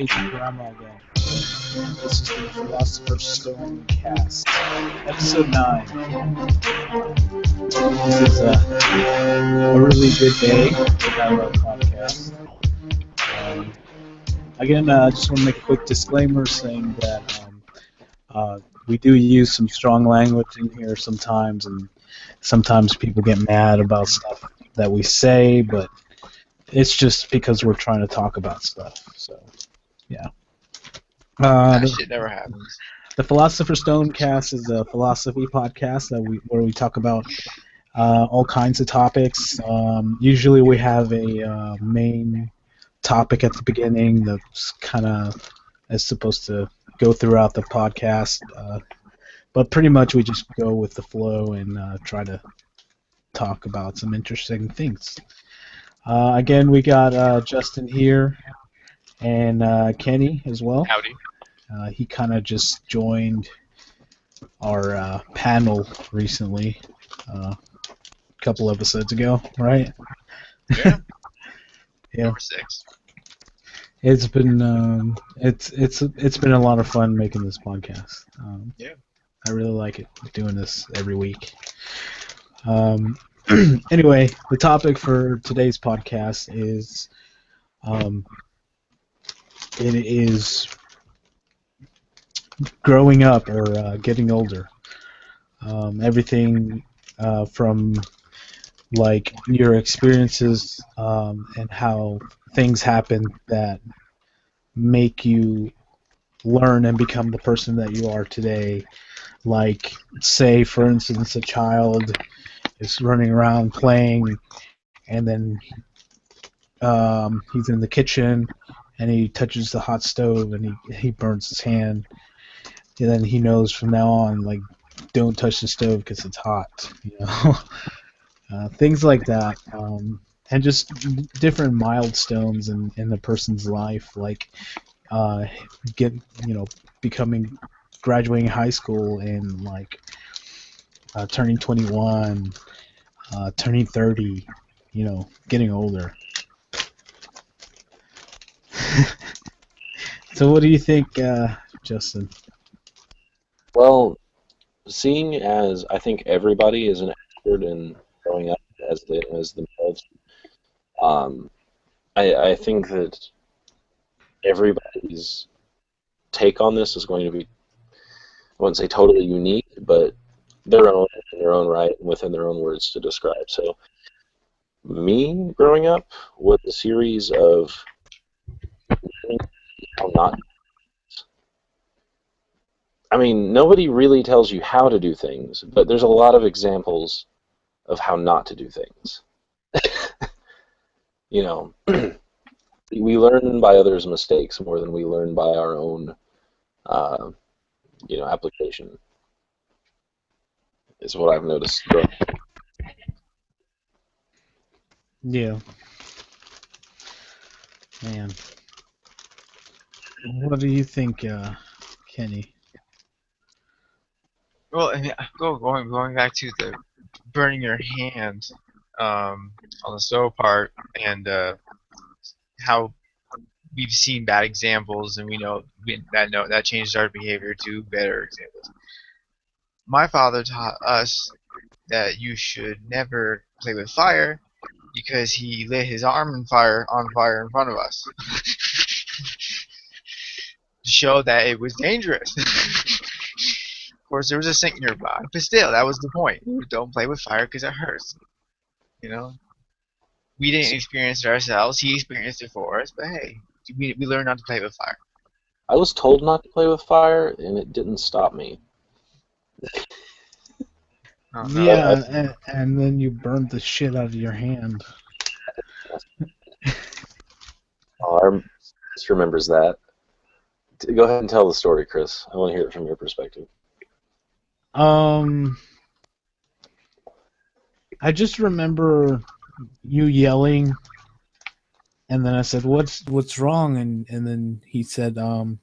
Casey Grandma again. This is the Philosopher Stone Cast, episode 9. This is a really good day to have a podcast. Again, I just want to make a quick disclaimer saying that we do use some strong language in here sometimes, and sometimes people get mad about stuff that we say, but it's just because we're trying to talk about stuff. So, yeah. That shit never happens. The Philosopher Stone Cast is a philosophy podcast where we talk about all kinds of topics. Usually we have a main topic at the beginning that's kind of is supposed to go throughout the podcast, but pretty much we just go with the flow and try to talk about some interesting things. Again, we got Justin here and Kenny as well. Howdy. He kind of just joined our panel recently, a couple episodes ago, right? Yeah. Yeah. Number 6. It's been it's been a lot of fun making this podcast. Yeah. I really like it doing this every week. Anyway, the topic for today's podcast is it is growing up or getting older. Everything from like your experiences and how things happen that make you learn and become the person that you are today. Like, say, for instance, a child is running around playing, and then he's in the kitchen, and he touches the hot stove, and he burns his hand. And then he knows from now on, like, don't touch the stove because it's hot, you know. Things like that, and just different milestones in the person's life, like becoming, graduating high school, and like turning 21, turning 30, getting older. So, what do you think, Justin? Well, seeing as I think everybody is an expert in growing up as themselves, I think that everybody's take on this is going to be, I wouldn't say totally unique, but their own in their own right and within their own words to describe. So, me growing up was a series of learning how not. I mean, nobody really tells you how to do things, but there's a lot of examples of how not to do things. We learn by others' mistakes more than we learn by our own, application. Is what I've noticed. Yeah. Man. What do you think, Kenny? Well, going back to the burning your hand on the stove part, and how we've seen bad examples, and we know that changes our behavior to better examples. My father taught us that you should never play with fire because he lit his arm on fire in front of us to show that it was dangerous. Of course, there was a sink nearby, but still, that was the point. Don't play with fire because it hurts. We didn't experience it ourselves. He experienced it for us, but hey, we learned not to play with fire. I was told not to play with fire, and it didn't stop me. Oh, no. Yeah, and then you burned the shit out of your hand. Chris remembers that. Go ahead and tell the story, Chris. I want to hear it from your perspective. I just remember you yelling, and then I said, "What's wrong?" And then he said, "I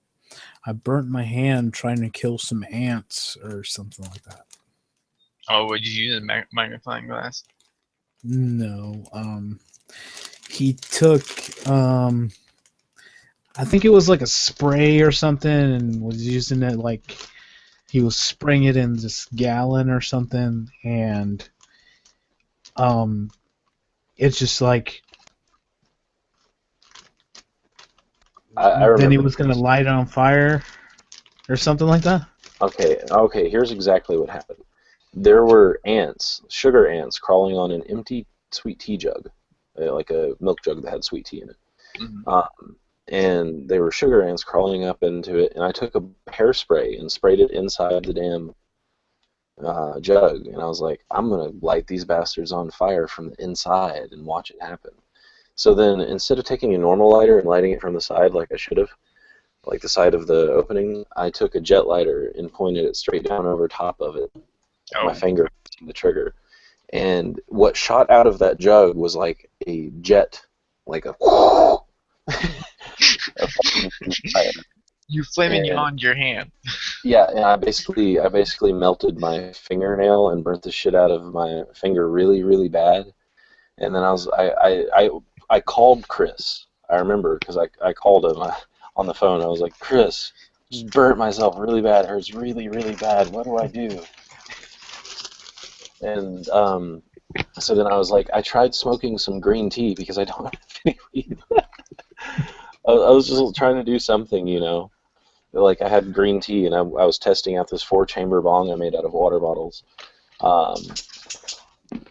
burnt my hand trying to kill some ants or something like that." Oh, would you use a magnifying glass? No. He took I think it was like a spray or something, and was using it like he was spraying it in this gallon or something, and um, it's just like I then he remember was gonna this. light it on fire or something like that. Okay, here's exactly what happened. There were ants, sugar ants, crawling on an empty sweet tea jug, like a milk jug that had sweet tea in it. Mhm. And they were sugar ants crawling up into it, and I took a hairspray and sprayed it inside the damn jug, and I was like, I'm gonna light these bastards on fire from the inside and watch it happen. So then, instead of taking a normal lighter and lighting it from the side like I should have, like the side of the opening, I took a jet lighter and pointed it straight down over top of it, my Oh, finger pressing the trigger. And what shot out of that jug was like a jet, like a, a fucking fire. you flaming And yawned your hand. yeah, and I basically melted my fingernail and burnt the shit out of my finger really, really bad. And then I called Chris. I remember because I called him on the phone. I was like, Chris, just burnt myself really bad. It hurts really, really bad. What do I do? And so then I was like, I tried smoking some green tea because I don't have any weed. I was just trying to do something, you know. Like I had green tea and I was testing out this 4-chamber bong I made out of water bottles. Um,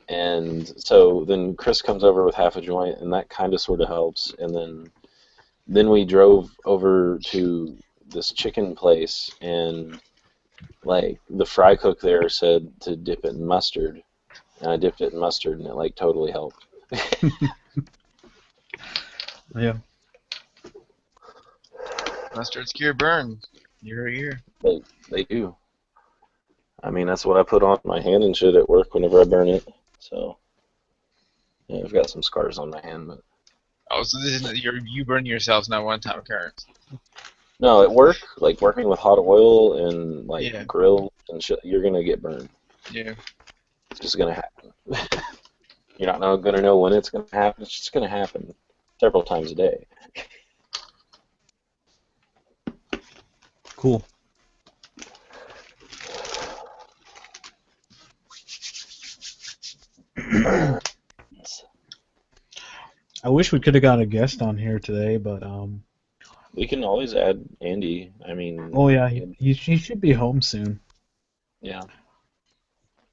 and so then Chris comes over with half a joint, and that kind of sort of helps. And then we drove over to this chicken place, and like the fry cook there said to dip it in mustard, and I dipped it in mustard, and it like totally helped. Yeah. Mustard cure burn. Year. They do. I mean, that's what I put on my hand and shit at work whenever I burn it. So yeah, I've got some scars on my hand, but Oh, so this isn't you burning yourself, not one-time occurrence. no, at work, like working with hot oil and like Yeah. grill and shit, you're gonna get burned. Yeah. It's just gonna happen. You're not gonna know when it's gonna happen. It's just gonna happen several times a day. Cool. I wish we could have got a guest on here today, but We can always add Andy. I mean, oh yeah, he should be home soon. yeah.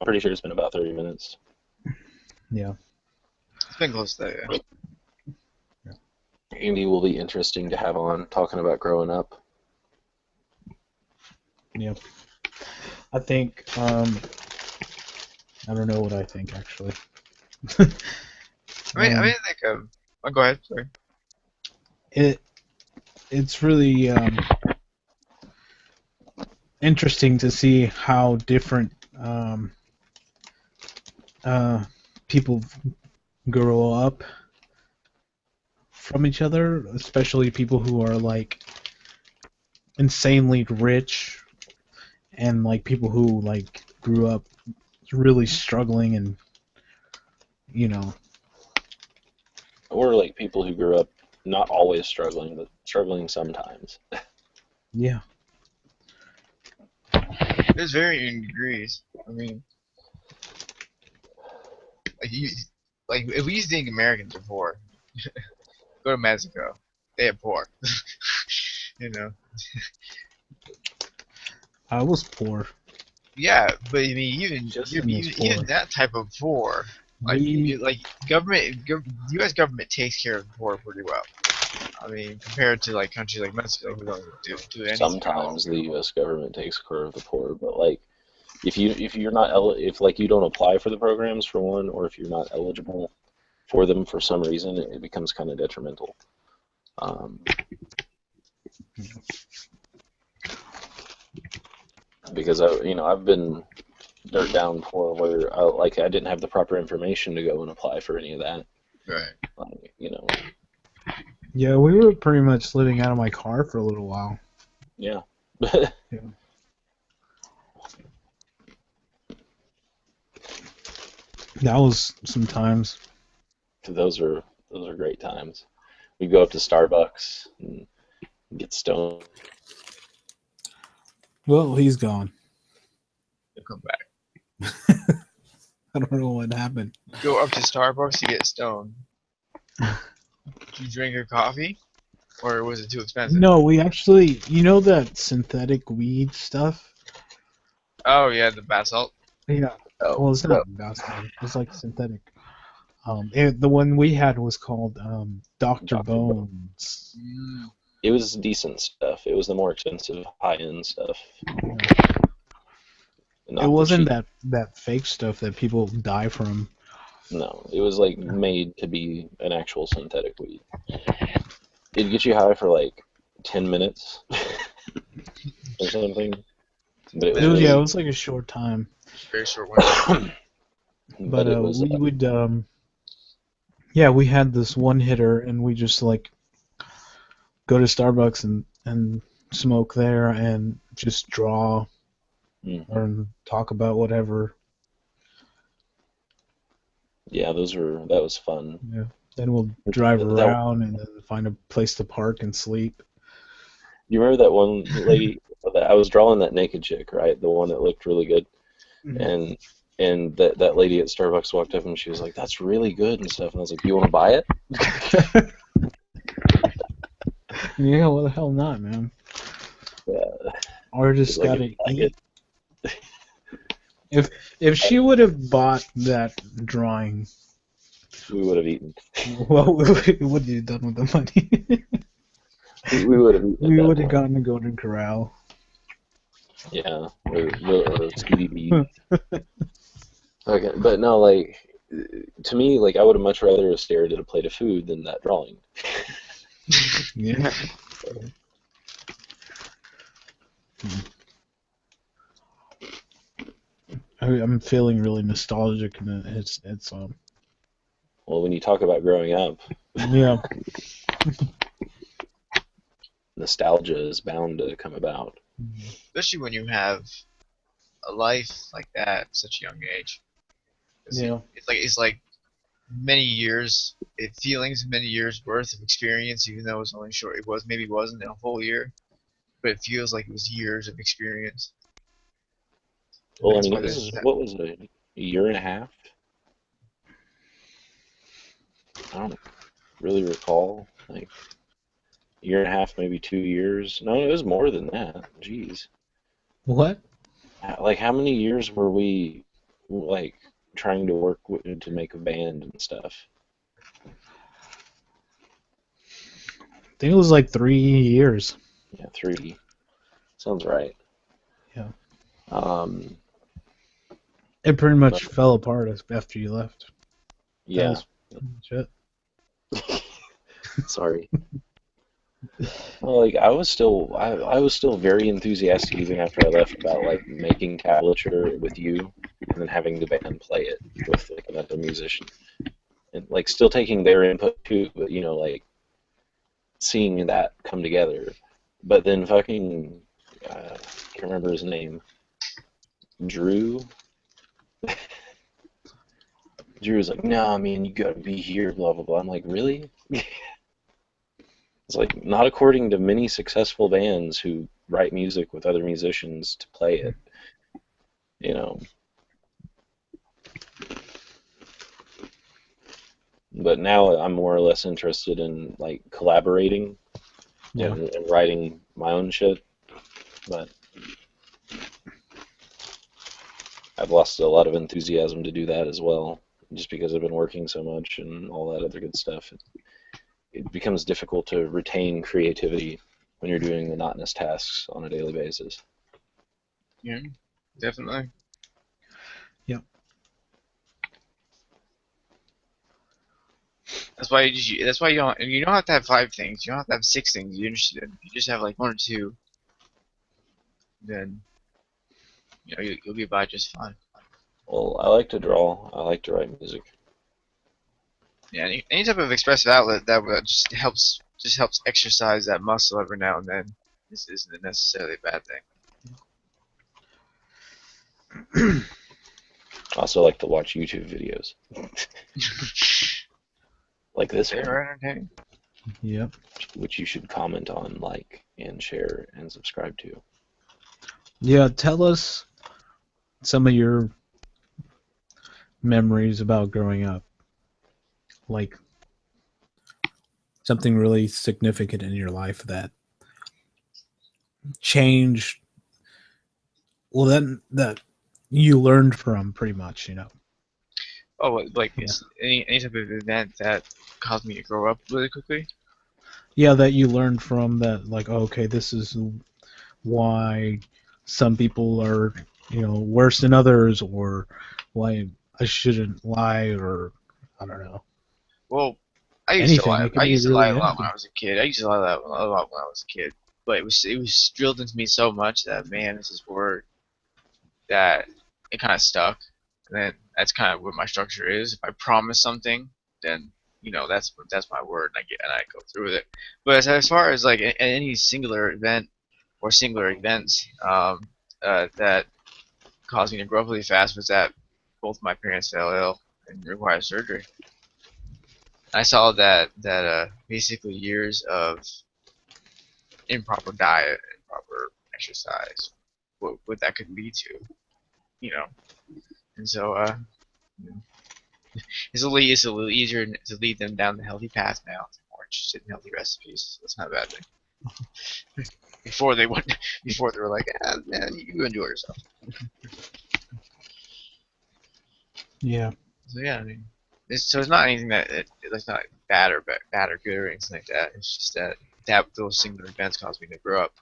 I'm pretty sure it's been about 30 minutes. Yeah. It's been close to that, yeah. Andy will be interesting to have on talking about growing up. Yep. I think I don't know what I think actually. I mean, like, oh, go ahead. Sorry. It's really interesting to see how different people grow up from each other, especially people who are like insanely rich and like people who like grew up really struggling and you know. Or like people who grew up not always struggling, but struggling sometimes. Yeah. There's varying degrees. I mean, like if we used to think Americans are poor, go to Mexico, they are poor. You know. I was poor. Yeah, but I mean, Just even that type of poor, like U.S. government takes care of the poor pretty well. I mean, compared to like countries like Mexico who don't do anything at all. sometimes the U.S. government takes care of the poor, but like if you're not if like you don't apply for the programs for one, or if you're not eligible for them for some reason, it becomes kind of detrimental. Because I've been dirt down poor where I didn't have the proper information to go and apply for any of that. Right. Yeah, we were pretty much living out of my car for a little while. Yeah. Yeah. That was some times. Those are great times. We go up to Starbucks and get stoned. Well, he's gone. He'll come back. I don't know what happened. Go up to Starbucks to get stoned. Did you drink your coffee? Or was it too expensive? No, we actually, that synthetic weed stuff? Oh, yeah, the bath salt. Yeah. Oh, Well, it's not basketball. It's like synthetic. The one we had was called Dr. Dr. Bone. Bones. Mm. It was decent stuff. It was the more expensive, high-end stuff. Not It wasn't the cheap. that fake stuff that people die from. No, it was like made to be an actual synthetic weed. It'd get you high for like 10 minutes or something. But it was really, It was like a short time. Very short one. but it was we would we had this one hitter, and we just like go to Starbucks and smoke there and just draw or talk about whatever. yeah, that was fun. Yeah. Then we'll drive around and then find a place to park and sleep. You remember that one lady that I was drawing, that naked chick, right? The one that looked really good. Mhm. And that lady at Starbucks walked up and she was like, "That's really good" and stuff. And I was like, "You want to buy it?" Yeah, what the hell not, man? Yeah. Or just Like, gotta eat. If she would have bought that drawing, we would have eaten. well, what would you have done with the money? We would have eaten. We would have gotten a Golden Corral. Yeah, or Speedy B. Okay, but no, like, to me, like, I would have much rather have stared at a plate of food than that drawing. Yeah. I'm feeling really nostalgic, and it's Well, when you talk about growing up, yeah. nostalgia is bound to come about. Especially when you have a life like that at such a young age. Yeah. It's like many years, feelings, many years worth of experience, even though it was only short. Maybe it wasn't a whole year, but it feels like it was years of experience. Well, I That's mean, why it was, there's that. what was it, a year and a half? I don't really recall. Like, a year and a half, maybe 2 years. No, it was more than that. Jeez. What? Like, how many years were we, like, trying to work to make a band and stuff? I think it was like 3 years. Yeah, 3. Sounds right. Yeah. It pretty much fell apart after you left. Yeah. That was pretty much it. Sorry. Well, like, I was still very enthusiastic even after I left about like making tablature with you and then having the band play it with like another musician and like still taking their input too, but like seeing that come together. But then fucking can't remember his name. Drew. Drew was like, "Nah, man, you gotta be here." Blah blah blah. I'm like, really? It's like not according to many successful bands who write music with other musicians to play it. But now I'm more or less interested in like collaborating and writing my own shit. But I've lost a lot of enthusiasm to do that as well, just because I've been working so much and all that other good stuff. It becomes difficult to retain creativity when you're doing monotonous tasks on a daily basis. Yeah, definitely. Yep. That's why you don't have to have 5 things. You don't have to have 6 things you're interested in. If you just have like 1 or 2, then you'll get by just fine. Well, I like to draw. I like to write music. Yeah, any type of expressive outlet that just helps exercise that muscle every now and then. This isn't necessarily a bad thing. I also like to watch YouTube videos. Like this They one. are entertaining. Yep. which you should comment on, like, and share and subscribe to. Yeah, tell us some of your memories about growing up. Like something really significant in your life that changed, well, then that you learned from pretty much, you know. Oh, like Yeah. any type of event that caused me to grow up really quickly. Yeah, that you learned from that, like, oh, okay, this is why some people are, you know, worse than others, or why I shouldn't lie, or I don't know. Well, I used to Anything. lie. It could I be used to lie really a lot when anything. I was a kid. I used to lie a lot when I was a kid. But it was drilled into me so much that, man, this is word that it kind of stuck. And then that's kind of what my structure is. If I promise something, then that's my word, and I go through with it. But as far as like any singular event or singular events that caused me to grow up really fast was that both my parents fell ill and required surgery. I saw that basically years of improper diet, improper exercise, what that could lead to, you know. And so it's a little easier to lead them down the healthy path now. They're more interested in healthy recipes. So that's not a bad thing. Before they went, before they were like, man, you enjoy yourself. Yeah. So yeah, I mean, it's not anything that's not bad or good or anything like that. It's just that those singular events caused me to grow up.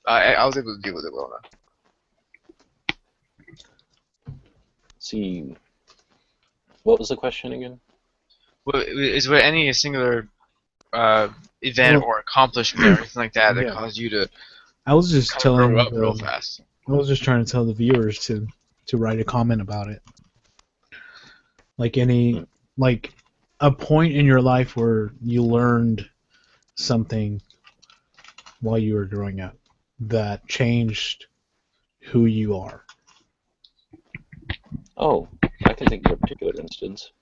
I was able to deal with it well enough. See, what was the question again? Well, is there any singular event Well, or accomplishment or anything like that yeah. caused you to I was just kind of grow telling up real the. fast? I was just trying to tell the viewers to write a comment about it. Like Hmm. like a point in your life where you learned something while you were growing up that changed who you are. Oh, I can think of a particular instance.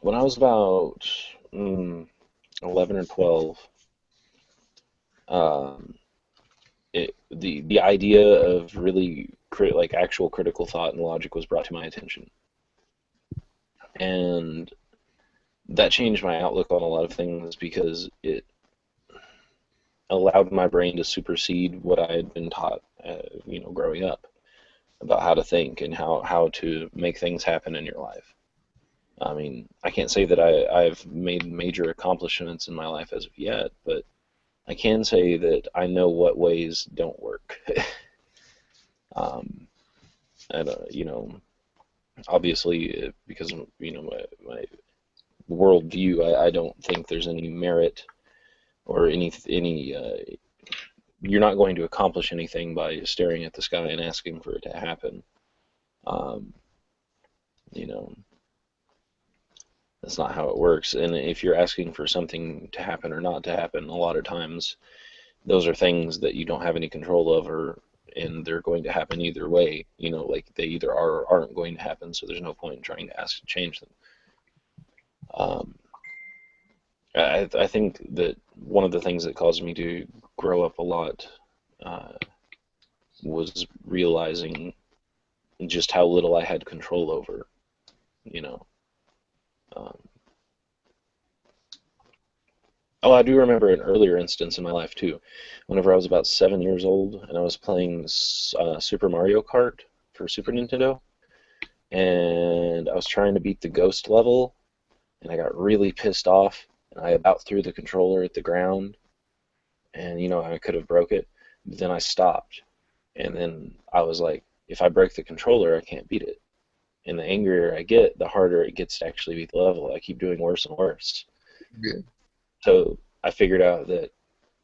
When I was about 11 or 12, um, the idea of really like actual critical thought and logic was brought to my attention, and that changed my outlook on a lot of things because it allowed my brain to supersede what I had been taught, growing up about how to think and how to make things happen in your life. I mean, I can't say that I've made major accomplishments in my life as of yet, but I can say that I know what ways don't work. um, and obviously, because of my worldview, I don't think there's any merit or any you're not going to accomplish anything by staring at the sky and asking for it to happen. Um, you know, that's not how it works. And if you're asking for something to happen or not to happen, a lot of times those are things that you don't have any control over, and they're going to happen either way. Like they either are or aren't going to happen. So there's no point in trying to ask to change them. Um, I think that one of the things that caused me to grow up a lot uh, was realizing just how little I had control over. You know. Um, oh, I do remember an earlier instance in my life too. Whenever I was about 7 years old, and I was playing Super Mario Kart for Super Nintendo, and I was trying to beat the ghost level, and I got really pissed off, and I about threw the controller at the ground, and I could have broke it, but then I stopped, and then I was like, if I break the controller, I can't beat it. And the angrier I get, the harder it gets to actually beat the level. I keep doing worse and worse. Yeah. So I figured out that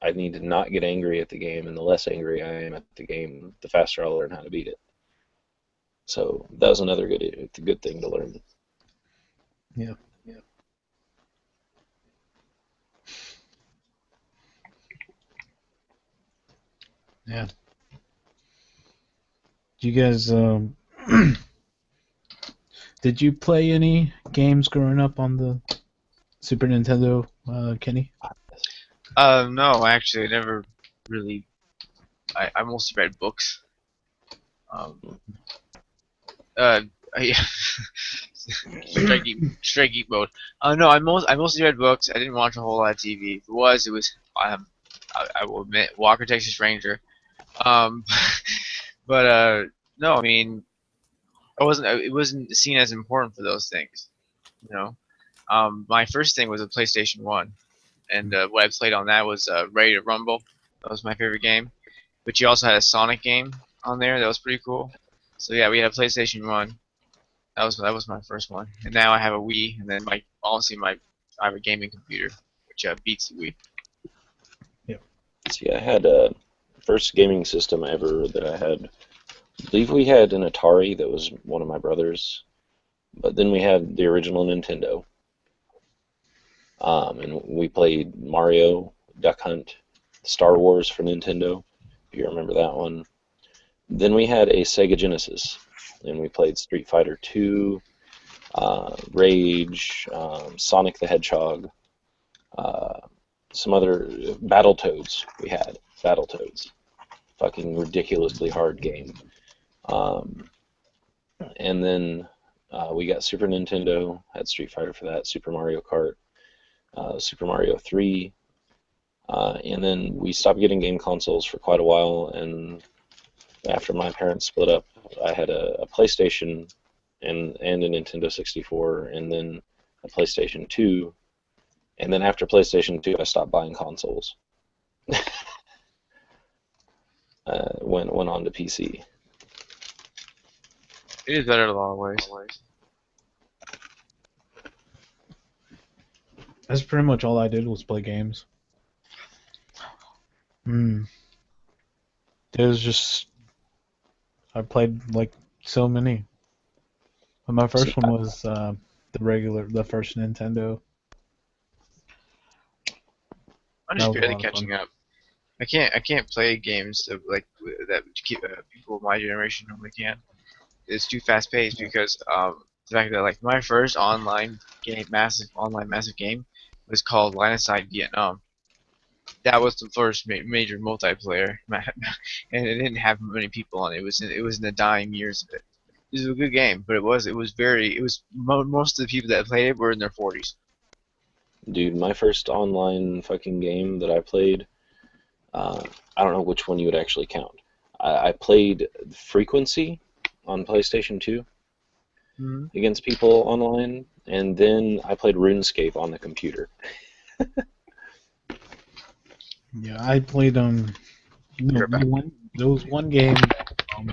I need to not get angry at the game, and the less angry I am at the game, the faster I'll learn how to beat it. So that was another good thing to learn. Yeah. Yeah. Do you guys did you play any games growing up on the Super Nintendo, Kenny? No, actually, I never really. I mostly read books. Um, uh, I, straight geek mode. No, I mostly read books. I didn't watch a whole lot of TV. If it was I will admit, Walker Texas Ranger. Um, but no, I mean, it wasn't seen as important for those things, you know. My first thing was a PlayStation One, and what I played on that was Ready to Rumble. That was my favorite game. But you also had a Sonic game on there that was pretty cool. So yeah, we had a PlayStation One. That was my first one, and now I have a Wii, and then I have a gaming computer, which beats the Wii. Yep. See, I had a first gaming system ever that I had. I believe we had an Atari that was one of my brother's, but then we had the original Nintendo. And we played Mario, Duck Hunt, Star Wars for Nintendo, if you remember that one. Then we had a Sega Genesis, and we played Street Fighter 2, Rage, Sonic the Hedgehog, some other Battletoads. We had Battletoads, fucking ridiculously hard game. And then we got Super Nintendo, had Street Fighter for that, Super Mario Kart, Super Mario 3, and then we stopped getting game consoles for quite a while, and after my parents split up, I had a PlayStation and a Nintendo 64, and then a PlayStation 2, and then after PlayStation 2, I stopped buying consoles. Went on to PC. It is better in a lot of ways. That's pretty much all I did was play games. It was just I played like so many. But my See, first one was the first Nintendo. I'm That just was a barely lot of fun. catching up. I can't play games that people of my generation normally can. It's too fast paced because the fact that like my first online massive game was called Line of Sight Vietnam. That was the first major multiplayer map, and it didn't have many people on it. It was in the dying years of it. It was a good game, but most of the people that played it were in their 40s. dude, my first online fucking game that I played, I don't know which one you would actually count. I played Frequency on PlayStation 2 Mm-hmm. against people online, and then I played RuneScape on the computer. Yeah, I played there was one game um,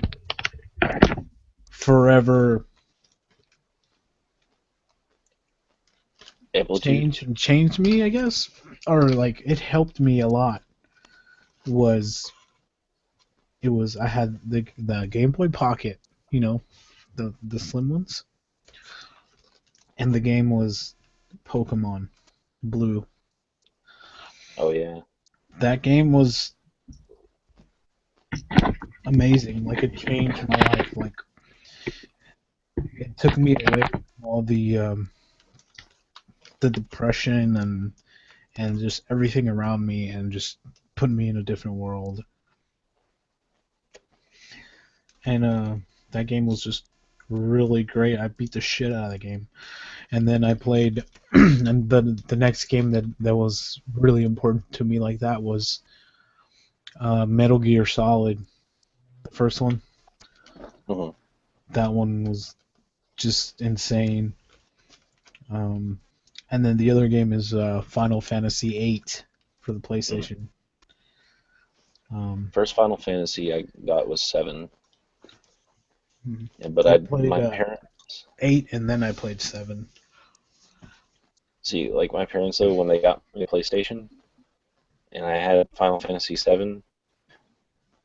forever Amplitude? changed me, I guess, or like it helped me a lot. Was I had the Game Boy Pocket, you know, the slim ones, and the game was Pokemon Blue. Oh yeah. That game was amazing. Like it changed my life. Like it took me away from all the depression and just everything around me, and just put me in a different world. And that game was just really great. I beat the shit out of the game. And then I played, and the next game that was really important to me like that was Metal Gear Solid, the first one. Mhm. That one was just insane. And then the other game is Final Fantasy VIII for the PlayStation. First Final Fantasy I got was 7. Yeah, but I played my parents 8, and then I played 7. see, like my parents though, when they got me a PlayStation and I had Final Fantasy 7,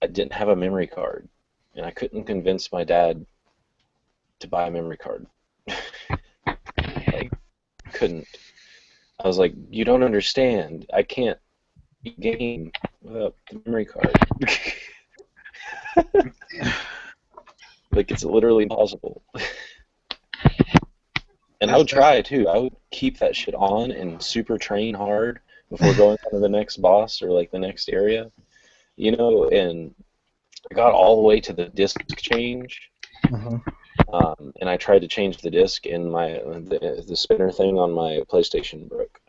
I didn't have a memory card, and I couldn't convince my dad to buy a memory card. Like, couldn't. I was like, you don't understand. I can't game without the memory card. Like, it's literally impossible. And I would try too. I would keep that shit on and super train hard before going on to the next boss or like the next area, you know. And I got all the way to the disc change, Uh-huh. and I tried to change the disc, and the spinner thing on my PlayStation broke.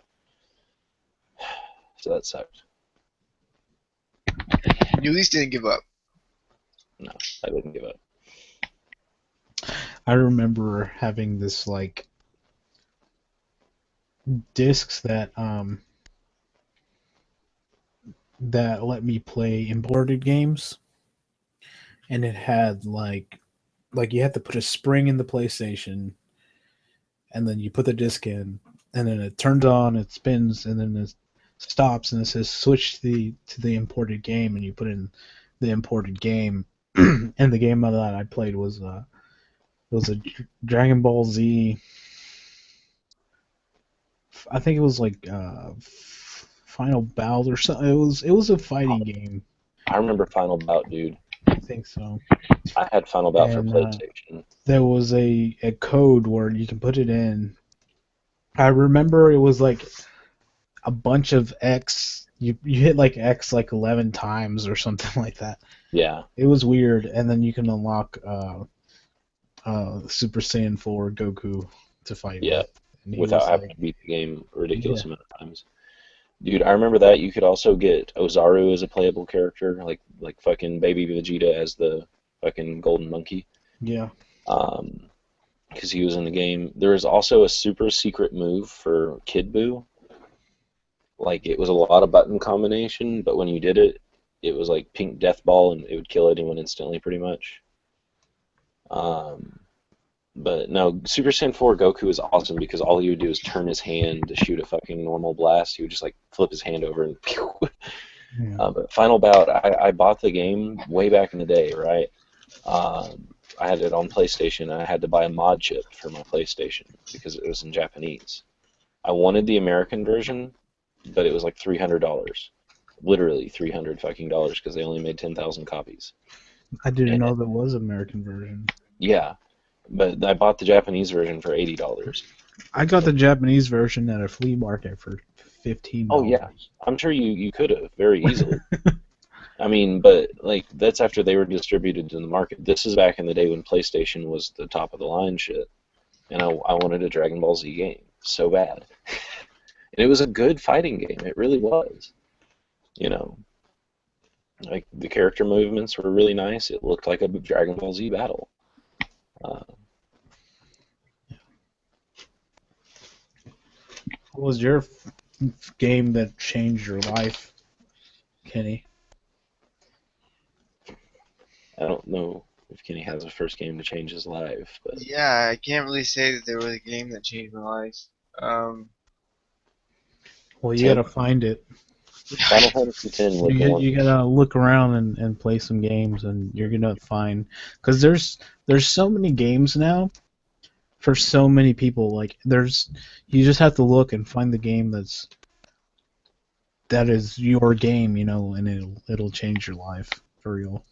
So that sucked. You at least didn't give up. No, I didn't give up. I remember having this like discs that let me play imported games, and it had like you had to put a spring in the PlayStation, and then you put the disc in, and then it turns on, it spins, and then it stops, and it says switch to the imported game, and you put in the imported game, and the game that I played was a Dragon Ball Z. I think it was like Final Bout or something. It was a fighting game. I remember Final Bout, dude. I think so. I had Final Bout for And PlayStation. there was a code where you can put it in. I remember it was like a bunch of X. You hit like X like 11 times or something like that. Yeah. It was weird, and then you can unlock Super Saiyan 4 Goku to fight Yeah. with. And he Without was having like, to beat the game a ridiculous yeah, amount of times. Dude, I remember that. You could also get Ozaru as a playable character, like fucking Baby Vegeta as the fucking golden monkey. yeah. Because he was in the game. There was also a super secret move for Kid Buu. Like, it was a lot of button combination, but when you did it, it was like pink death ball, and it would kill anyone instantly, pretty much. But no, Super Saiyan 4 Goku is awesome because all he would do is turn his hand to shoot a fucking normal blast. He would just like flip his hand over and pew. Yeah. But Final Bout, I bought the game way back in the day, right? I had it on PlayStation. I had to buy a mod chip for my PlayStation because it was in Japanese. I wanted the American version, but it was like $300. Literally $300 fucking dollars because they only made 10,000 copies. I didn't And know there was an American version. yeah, but I bought the Japanese version for $80. I got the Japanese version at a flea market for $15. Oh yeah, I'm sure you could have very easily. I mean, but like that's after they were distributed in the market. This is back in the day when PlayStation was the top of the line shit, and I wanted a Dragon Ball Z game so bad. And it was a good fighting game. It really was. You know, like the character movements were really nice. It looked like a Dragon Ball Z battle. What was your game that changed your life, Kenny? I don't know if Kenny has a first game to change his life, but Yeah, I can't really say that there was a game that changed my life. Well, you 10, gotta find it. Final Fantasy X was the one. You gotta look around and play some games, and you're gonna find, because there's so many games now for so many people. Like you just have to look and find the game that is your game, and it'll change your life for real.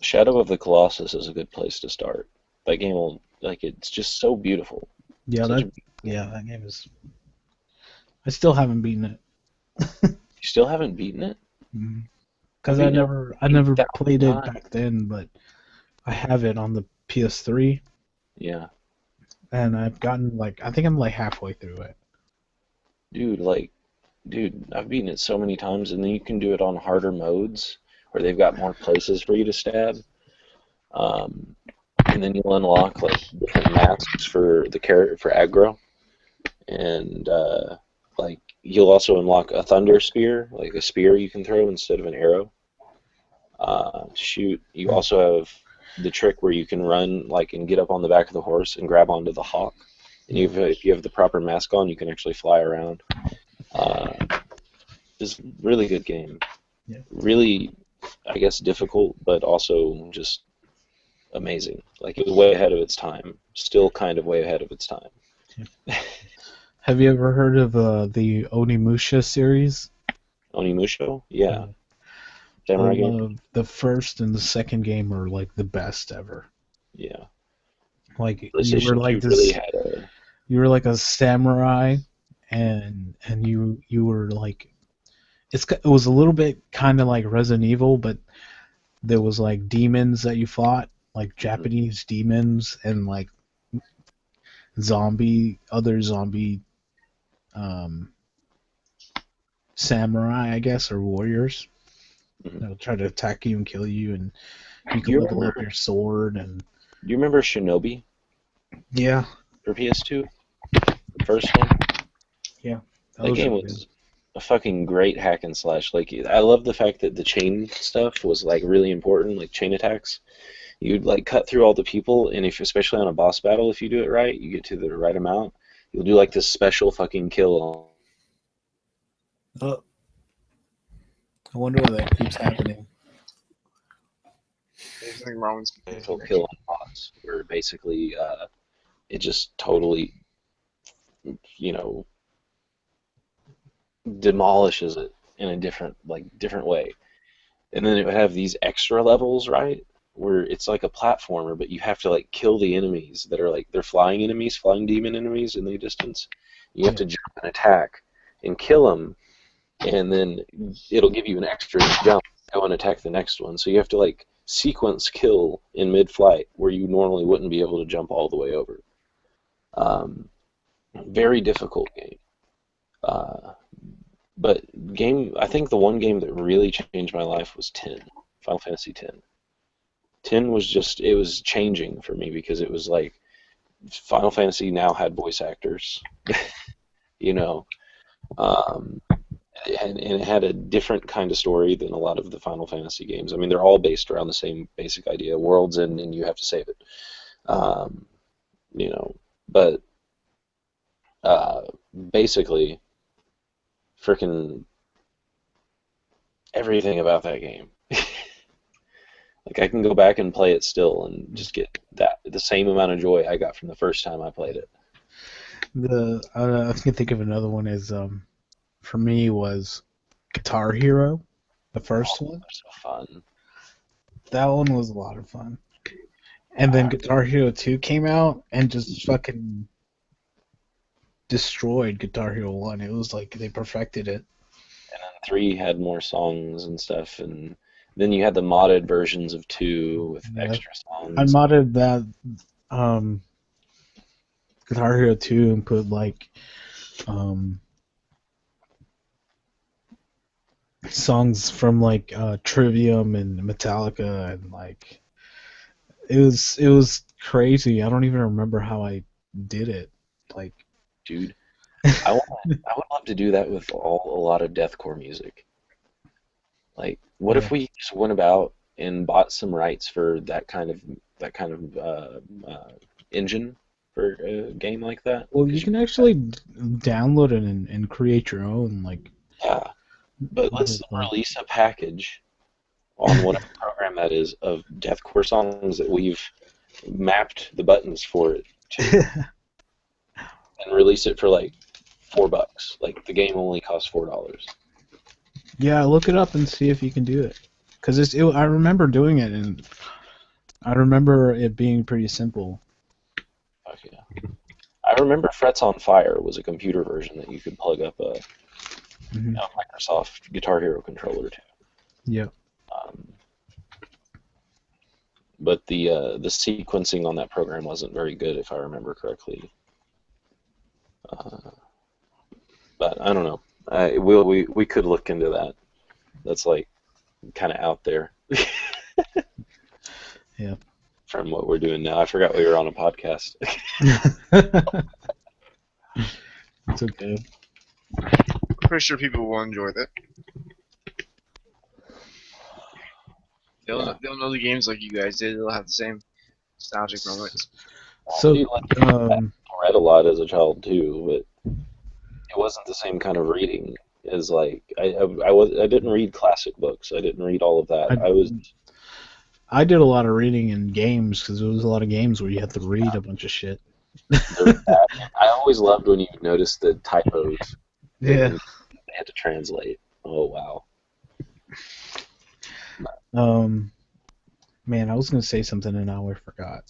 Shadow of the Colossus is a good place to start. That game will, like, it's just so beautiful. Yeah, Such that game is. I still haven't beaten it. You still haven't beaten it? Because I I beat it never 8,000 played it times. back then, but I have it on the PS3, Yeah. and I've gotten I think I'm like halfway through it. Dude, I've beaten it so many times, and then you can do it on harder modes where they've got more places for you to stab. And then you'll unlock like different masks for the character for aggro, and like you'll also unlock a thunder spear, like a spear you can throw instead of an arrow. Shoot, you also have the trick where you can run like and get up on the back of the horse and grab onto the hawk. And if you have the proper mask on, you can actually fly around. It's a really good game. Yeah. Really, I guess difficult, but also just amazing. Like it was way ahead of its time. Still kind of way ahead of its time. Yeah. Have you ever heard of the Onimusha series? Onimusha? Yeah. Samurai game? The first and the second game are like the best ever. Yeah. Like you were PlayStation like 2 really this. had a You were like a samurai, and you were like it was a little bit kind of like Resident Evil, but there was like demons that you fought, like Mhm. Japanese demons and like other zombie um, samurai, I guess, or warriors Mhm. that would try to attack you and kill you, and you Do could you level up remember? your sword and Do you remember Shinobi yeah, for PS2, the first one? yeah, that That was game really good. was a fucking great hack and slash. Like, I love the fact that the chain stuff was like really important, like chain attacks. You'd like cut through all the people, and if especially on a boss battle, if you do it right, you get to the right amount. You'll do like this special fucking kill Oh, I wonder why that keeps happening. There's something wrong with on my special kill connection. on boss, where basically it just totally you know demolishes it in a different way. And then it would have these extra levels, right? Where it's like a platformer, but you have to like kill the enemies that are like they're flying enemies, flying demon enemies in the distance. You have Yeah, to jump and attack and kill them, and then it'll give you an extra jump, go and attack the next one. So you have to like sequence kill in mid-flight where you normally wouldn't be able to jump all the way over. Um, very difficult game. Uh, but I think the one game that really changed my life was 10, Final Fantasy 10. 10 was just, it was changing for me because it was like Final Fantasy now had voice actors, you know, um, and it had a different kind of story than a lot of the Final Fantasy games. I mean, they're all based around the same basic idea: worlds end and you have to save it, um, you know. But uh, basically, freaking everything about that game. Like I can go back and play it still and just get that the same amount of joy I got from the first time I played it. I can think of another one as for me was Guitar Hero, the Oh, first one. they're so fun. That one was a lot of fun. And then Uh, Guitar Hero 2 came out and just fucking destroyed Guitar Hero 1. It was like they perfected it. and then three had more songs and stuff, and then you had the modded versions of two with Yeah. extra I songs. modded that um, Guitar Hero 2 and put like um, songs from like Trivium and Metallica and like it was crazy. I don't even remember how I did it. Like Dude, I would love to do that with a lot of deathcore music. Like, what yeah. if we just went about and bought some rights for that kind of engine for a game like that? Well, you Because can actually download it and create your own like yeah, but let's like release a package on whatever program that is of deathcore songs that we've mapped the buttons for it to, and release it for like $4. Like the game only costs $4. yeah, look it up and see if you can do it. Cause I remember doing it and I remember it being pretty simple. Fuck yeah. I remember Frets on Fire was a computer version that you could plug up Hmm. a Microsoft Guitar Hero controller to. Yeah. Um, but the sequencing on that program wasn't very good, if I remember correctly. Uh, but I don't know. We could look into that. That's like kind of out there Yeah. from what we're doing now. I forgot we were on a podcast. It's okay. I'm pretty sure people will enjoy that. Yeah. They'll know the games like you guys did. They'll have the same nostalgic moments. So, See, like, um, I read a lot as a child too, but it wasn't the same kind of reading as like I didn't read classic books. I didn't read all of that. I I did a lot of reading in games because there was a lot of games where you had to read a bunch of shit. There was that. And I always loved when you noticed the typos Yeah. and they had to translate. Oh wow. Um, man, I was gonna say something and now I forgot.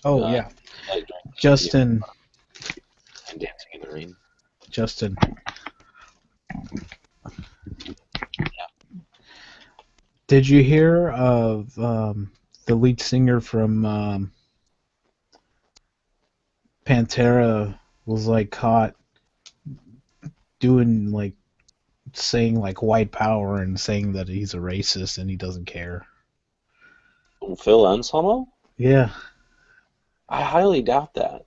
Oh uh, yeah, like during the Justin. and Dancing in the Rain. Justin. Did you hear of the lead singer from Pantera was like caught doing like saying like white power and saying that he's a racist and he doesn't care. Phil Anselmo? Yeah, I highly doubt that.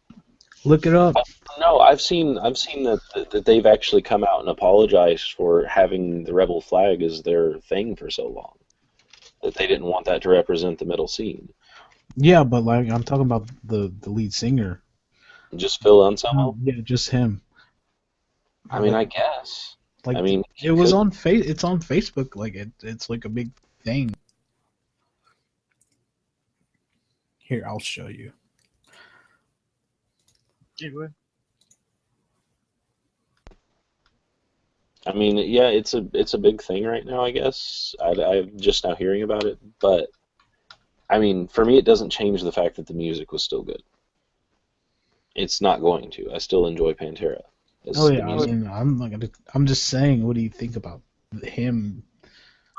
look it up. No, I've seen that they've actually come out and apologized for having the rebel flag as their thing for so long. That they didn't want that to represent the metal scene. Yeah, but like I'm talking about the lead singer. Just Phil Anselmo? Yeah, just him. I mean, Like I guess. I like mean, he it was could. on it's on Facebook. Like it's like a big thing. Here, I'll show you. Anyway, I mean, yeah, it's a big thing right now. I guess I'm just now hearing about it, but I mean, for me, it doesn't change the fact that the music was still good. It's not going to. I still enjoy Pantera Oh as the yeah, I music. mean I'm not gonna. I'm just saying. What do you think about him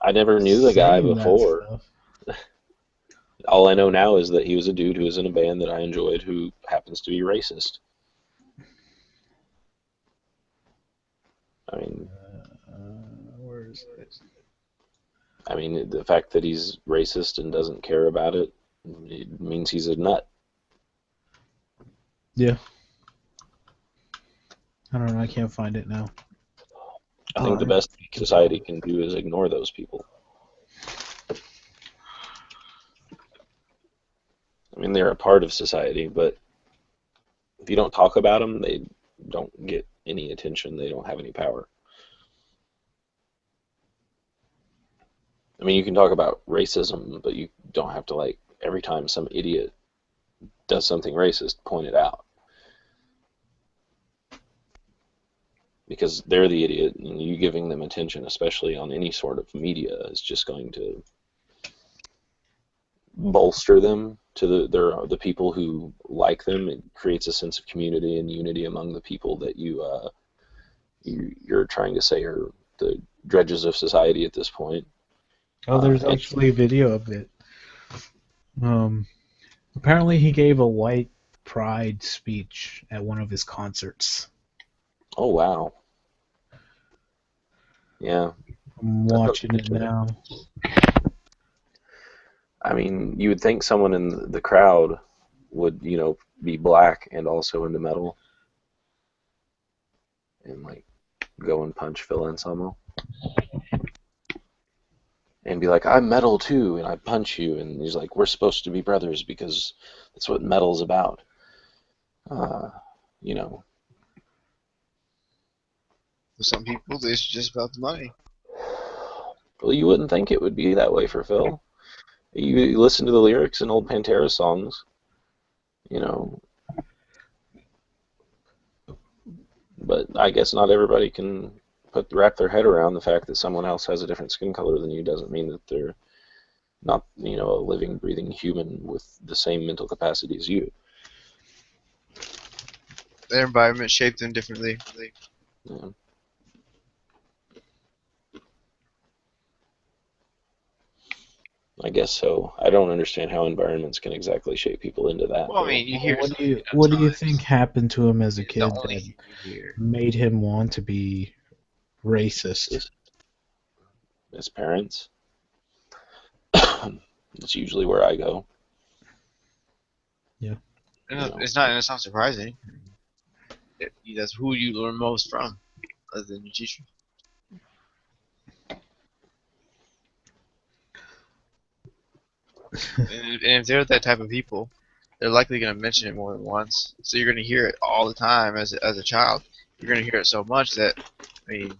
I never knew the guy saying that before. stuff? All I know now is that he was a dude who was in a band that I enjoyed who happens to be racist. I mean, Where is it? the fact that he's racist and doesn't care about it, it means he's a nut. Yeah, I don't know. I can't find it now. I Oh, think the best society can do is ignore those people. I mean, they're a part of society, but if you don't talk about them, they don't get any attention. They don't have any power. I mean, you can talk about racism, but you don't have to, like, every time some idiot does something racist, point it out. Because they're the idiot, and you giving them attention, especially on any sort of media, is just going to bolster them to the people who like them. It creates a sense of community and unity among the people that you're trying to say are the dredges of society at this point. oh, there's And actually a video of it. Um, Apparently he gave a white pride speech at one of his concerts. oh wow, yeah, I'm that's watching it unfortunate. now. I mean, you would think someone in the crowd would, be black and also into metal and like go and punch Phil Anselmo and be like, "I'm metal too," and I punch you, and he's like, "We're supposed to be brothers because that's what metal's about." Uh, you know, for some people, it's just about the money. well, you wouldn't think it would be that way for Phil. You listen to the lyrics in old Pantera songs, you know, but I guess not everybody can wrap their head around the fact that someone else has a different skin color than you doesn't mean that they're not, a living, breathing human with the same mental capacity as you. Their environment shaped them differently. Yeah. I guess so. I don't understand how environments can exactly shape people into that, Well, I though. mean, you hear What do something you enough think times, happened to him as a it's the kid only that thing you hear. made him want to be racist? As parents, that's usually where I go. Yeah. It's not surprising. That's who you learn most from, other than your teacher. And if they're that type of people, they're likely going to mention it more than once. So you're going to hear it all the time as a child. You're going to hear it so much that, I mean,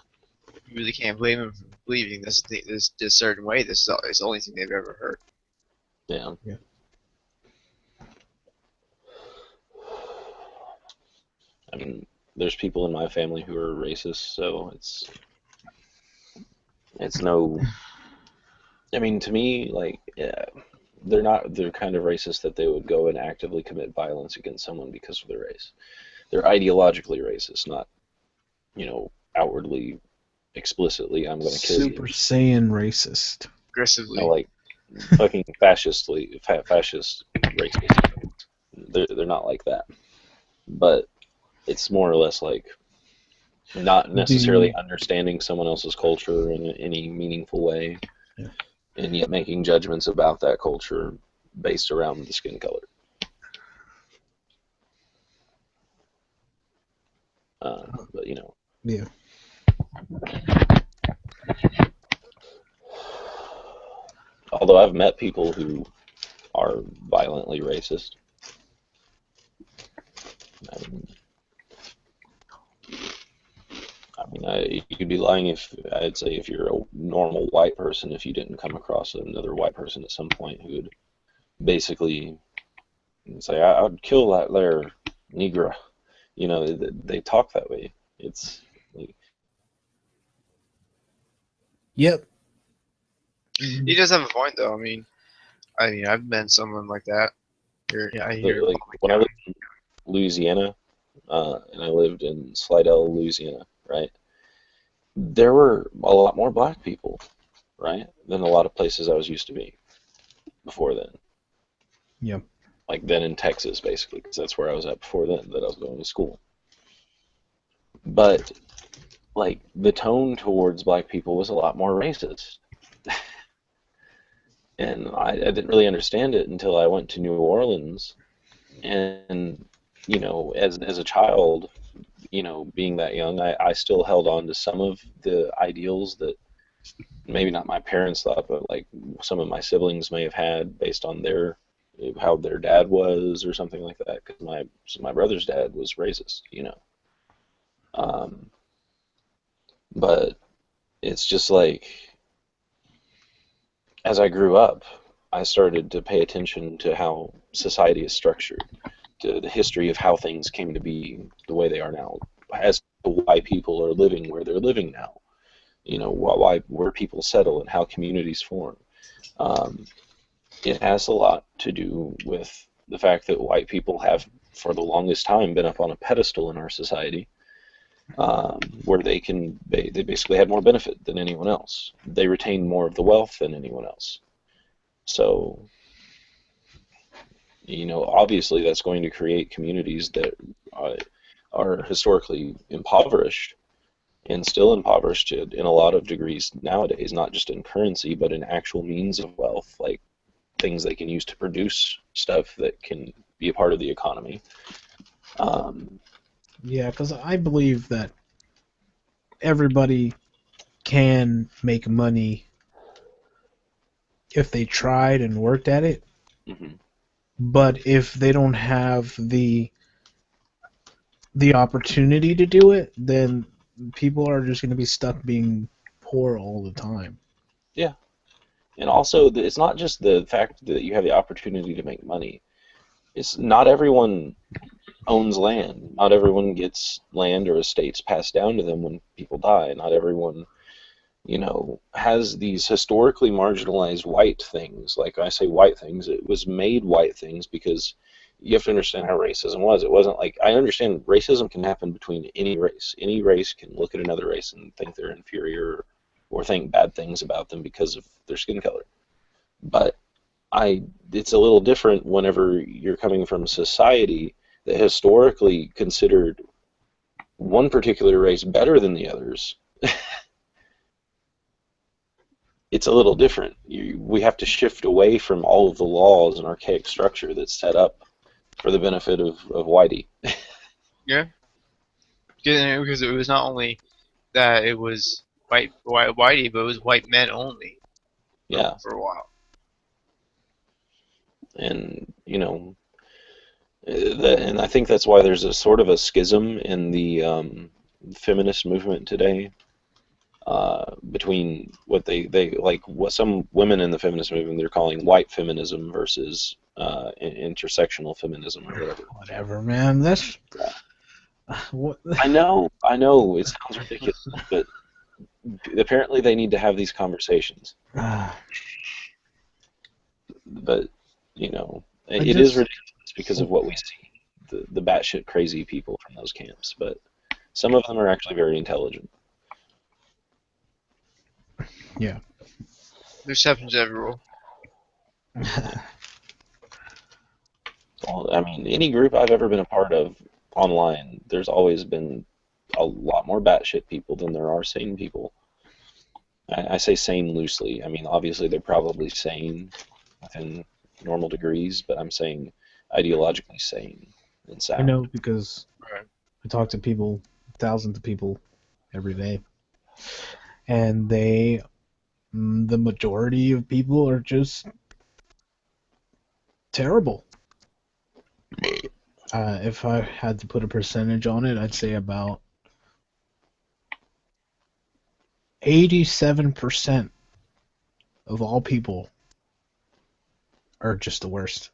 you really can't blame them for believing this certain way. It's the only thing they've ever heard. Yeah. Yeah. I mean, there's people in my family who are racist, so it's no. I mean, to me, like, yeah, they're not the kind of racist that they would go and actively commit violence against someone because of their race. They're ideologically racist, not, outwardly, explicitly, I'm going to kill you. Super Saiyan racist. Aggressively. No, like fucking fascist racist. They're not like that. But it's more or less like not necessarily understanding someone else's culture in any meaningful way, Yeah. and yet making judgments about that culture based around the skin color. But Yeah. although I've met people who are violently racist, you'd be lying if I'd say if you're a normal white person, if you didn't come across another white person at some point who would basically say, "I'd kill that there Negra." They talk that way. It's like, Yep. He does have a point, though. I mean, I've met someone like that. Here in like Palm when I County. lived in Louisiana, and I lived in Slidell, Louisiana, right? There were a lot more black people, right, than a lot of places I was used to be before then. Yep. Like then in Texas, basically, because that's where I was at before then, that I was going to school. But like the tone towards black people was a lot more racist. And I didn't really understand it until I went to New Orleans. And, as a child, being that young, I still held on to some of the ideals that maybe not my parents thought, but like some of my siblings may have had based on how their dad was or something like that. Because my brother's dad was racist, But it's just like, as I grew up, I started to pay attention to how society is structured, to the history of how things came to be the way they are now, as to why people are living where they're living now, where people settle and how communities form. It has a lot to do with the fact that white people have, for the longest time, been up on a pedestal in our society, where they basically had more benefit than anyone else. They retained more of the wealth than anyone else. So, obviously that's going to create communities that are historically impoverished and still impoverished in a lot of degrees nowadays, not just in currency, but in actual means of wealth, like things they can use to produce stuff that can be a part of the economy. Yeah, because I believe that everybody can make money if they tried and worked at it. Mm-hmm. But if they don't have the opportunity to do it, then people are just going to be stuck being poor all the time. Yeah. And also, it's not just the fact that you have the opportunity to make money. It's not everyone owns land. Not everyone gets land or estates passed down to them when people die. Not everyone, has these historically marginalized white things. Like I say white things, it was made white things because you have to understand how racism was. It wasn't like, I understand racism can happen between any race. Any race can look at another race and think they're inferior or think bad things about them because of their skin color. But it's a little different whenever you're coming from a society that historically considered one particular race better than the others. It's a little different. We have to shift away from all of the laws and archaic structure that's set up for the benefit of Whitey. Yeah. Because it was not only that it was whitey, but it was white men only. Yeah. For a while. And, and I think that's why there's a sort of a schism in the feminist movement today, between what they like, what some women in the feminist movement they're calling white feminism versus intersectional feminism or whatever. Whatever, man. That's what. I know it sounds ridiculous, but apparently they need to have these conversations. But you know, I it is just ridiculous because of what we see, the batshit crazy people from those camps. But some of them are actually very intelligent. yeah. There's exceptions to every rule. Well, I mean, any group I've ever been a part of online, there's always been a lot more batshit people than there are sane people. I say sane loosely. I mean, obviously they're probably sane within normal degrees, but I'm saying ideologically sane and I sound. know because Right. I talk to people, thousands of people every day, and the majority of people are just terrible. If I had to put a percentage on it, I'd say about 87% of all people are just the worst.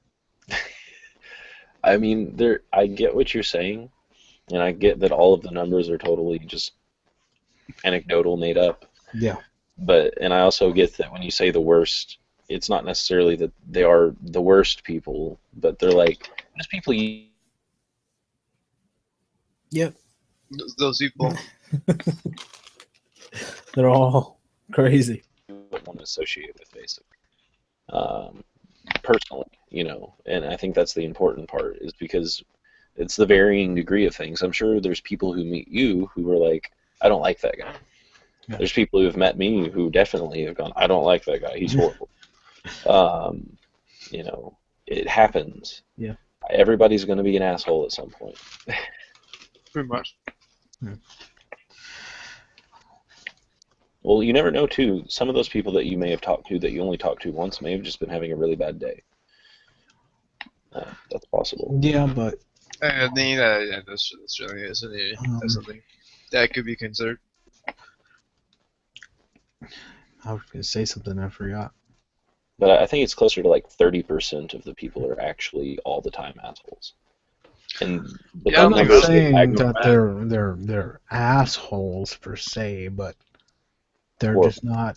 I mean, I get what you're saying, and I get that all of the numbers are totally just anecdotal, made up. Yeah. And I also get that when you say the worst, it's not necessarily that they are the worst people, but they're like just people you Yep. Those people. They're all crazy. wouldn't want to associate with, basically. Um, Personally, and I think that's the important part, is because it's the varying degree of things. I'm sure there's people who meet you who are like, I don't like that guy. Yeah. There's people who have met me who definitely have gone, I don't like that guy. He's horrible. Um, it happens. Yeah. Everybody's going to be an asshole at some point. Pretty much. Yeah. Well, you never know, too. Some of those people that you may have talked to that you only talked to once may have just been having a really bad day. That's possible. Yeah, but I think that that's really that's something that could be considered. I was gonna say something I forgot. But I think it's closer to like 30% of the people are actually all the time assholes. And Yeah, I'm I'm not like, saying that they're assholes per se, but they're horrible. just not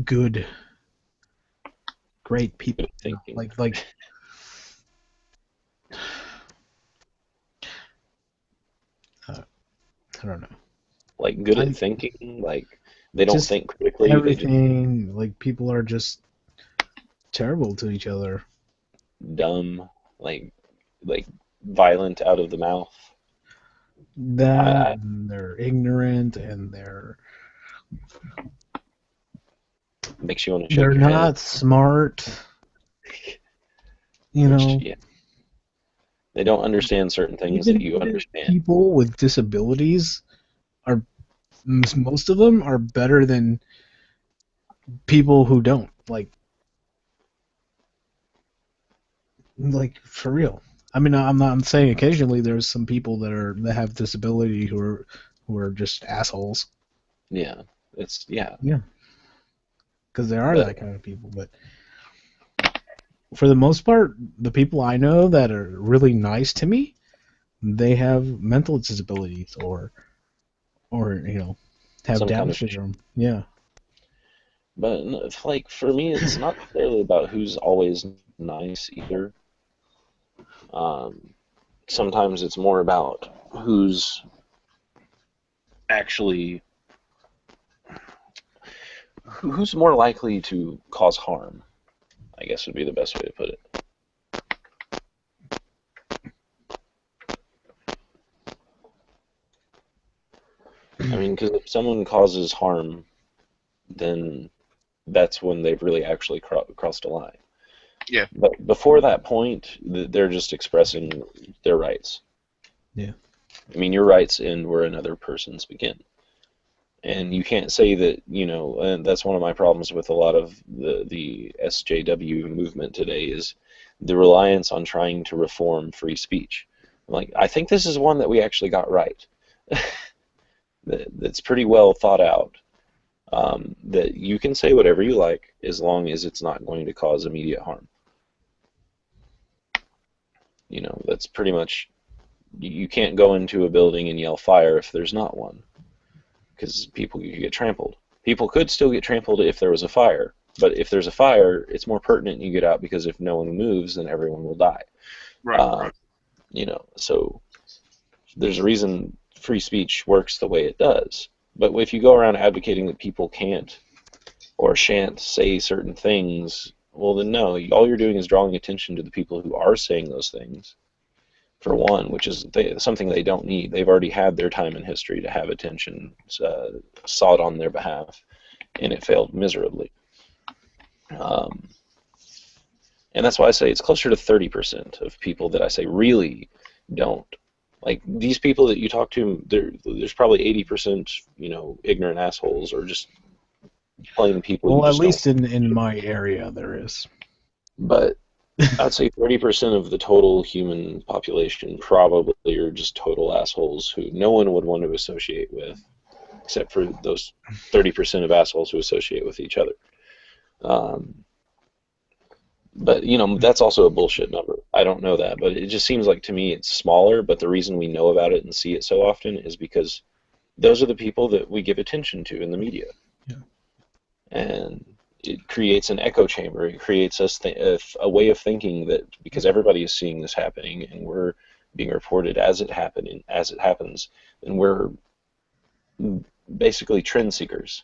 good, great people. Good thinking. Like I don't know. Like good at thinking, like they don't Just think critically. everything. Like people are just terrible to each other. Dumb, like violent out of the mouth. That I and they're ignorant and makes you want to shake they're your head. not smart. Yeah. They don't understand certain things that you understand. People with disabilities are most of them are better than people who don't. Like for real. I mean, I'm saying occasionally there's some people that have disability who are just assholes. Yeah, it's Yeah, because there are But- that kind of people. But for the most part, the people I know that are really nice to me, they have mental disabilities or have Some Down kind of syndrome. Yeah. But like for me, it's not necessarily about who's always nice either. Sometimes it's more about who's actually who's more likely to cause harm, I guess would be the best way to put it. I mean, because if someone causes harm, then that's when they've really actually crossed a line. Yeah. But before that point, they're just expressing their rights. Yeah. I mean, your rights end where another person's begin. And you can't say that, and that's one of my problems with a lot of the SJW movement today is the reliance on trying to reform free speech. Like, I think this is one that we actually got right. That's pretty well thought out. That you can say whatever you like as long as it's not going to cause immediate harm. That's pretty much, you can't go into a building and yell fire if there's not one, because people could get trampled. People could still get trampled if there was a fire, But if there's a fire, it's more pertinent you get out because if no one moves, then everyone will die. Right. So there's a reason free speech works the way it does. But if you go around advocating that people can't or shan't say certain things, well, then no, all you're doing is drawing attention to the people who are saying those things, for one, which is something they don't need. They've already had their time in history to have attention sought on their behalf, and it failed miserably. And that's why I say it's closer to 30% of people that I say really don't. Like, these people that you talk to, there's probably 80%, ignorant assholes or just plain people. Well, at least in my area there is. But I'd say 30% of the total human population probably are just total assholes who no one would want to associate with, except for those 30% of assholes who associate with each other. But, that's also a bullshit number. I don't know that, but it just seems like to me it's smaller, but the reason we know about it and see it so often is because those are the people that we give attention to in the media. Yeah. And it creates an echo chamber. It creates a way of thinking that because everybody is seeing this happening and we're being reported as it happens, and we're basically trend seekers.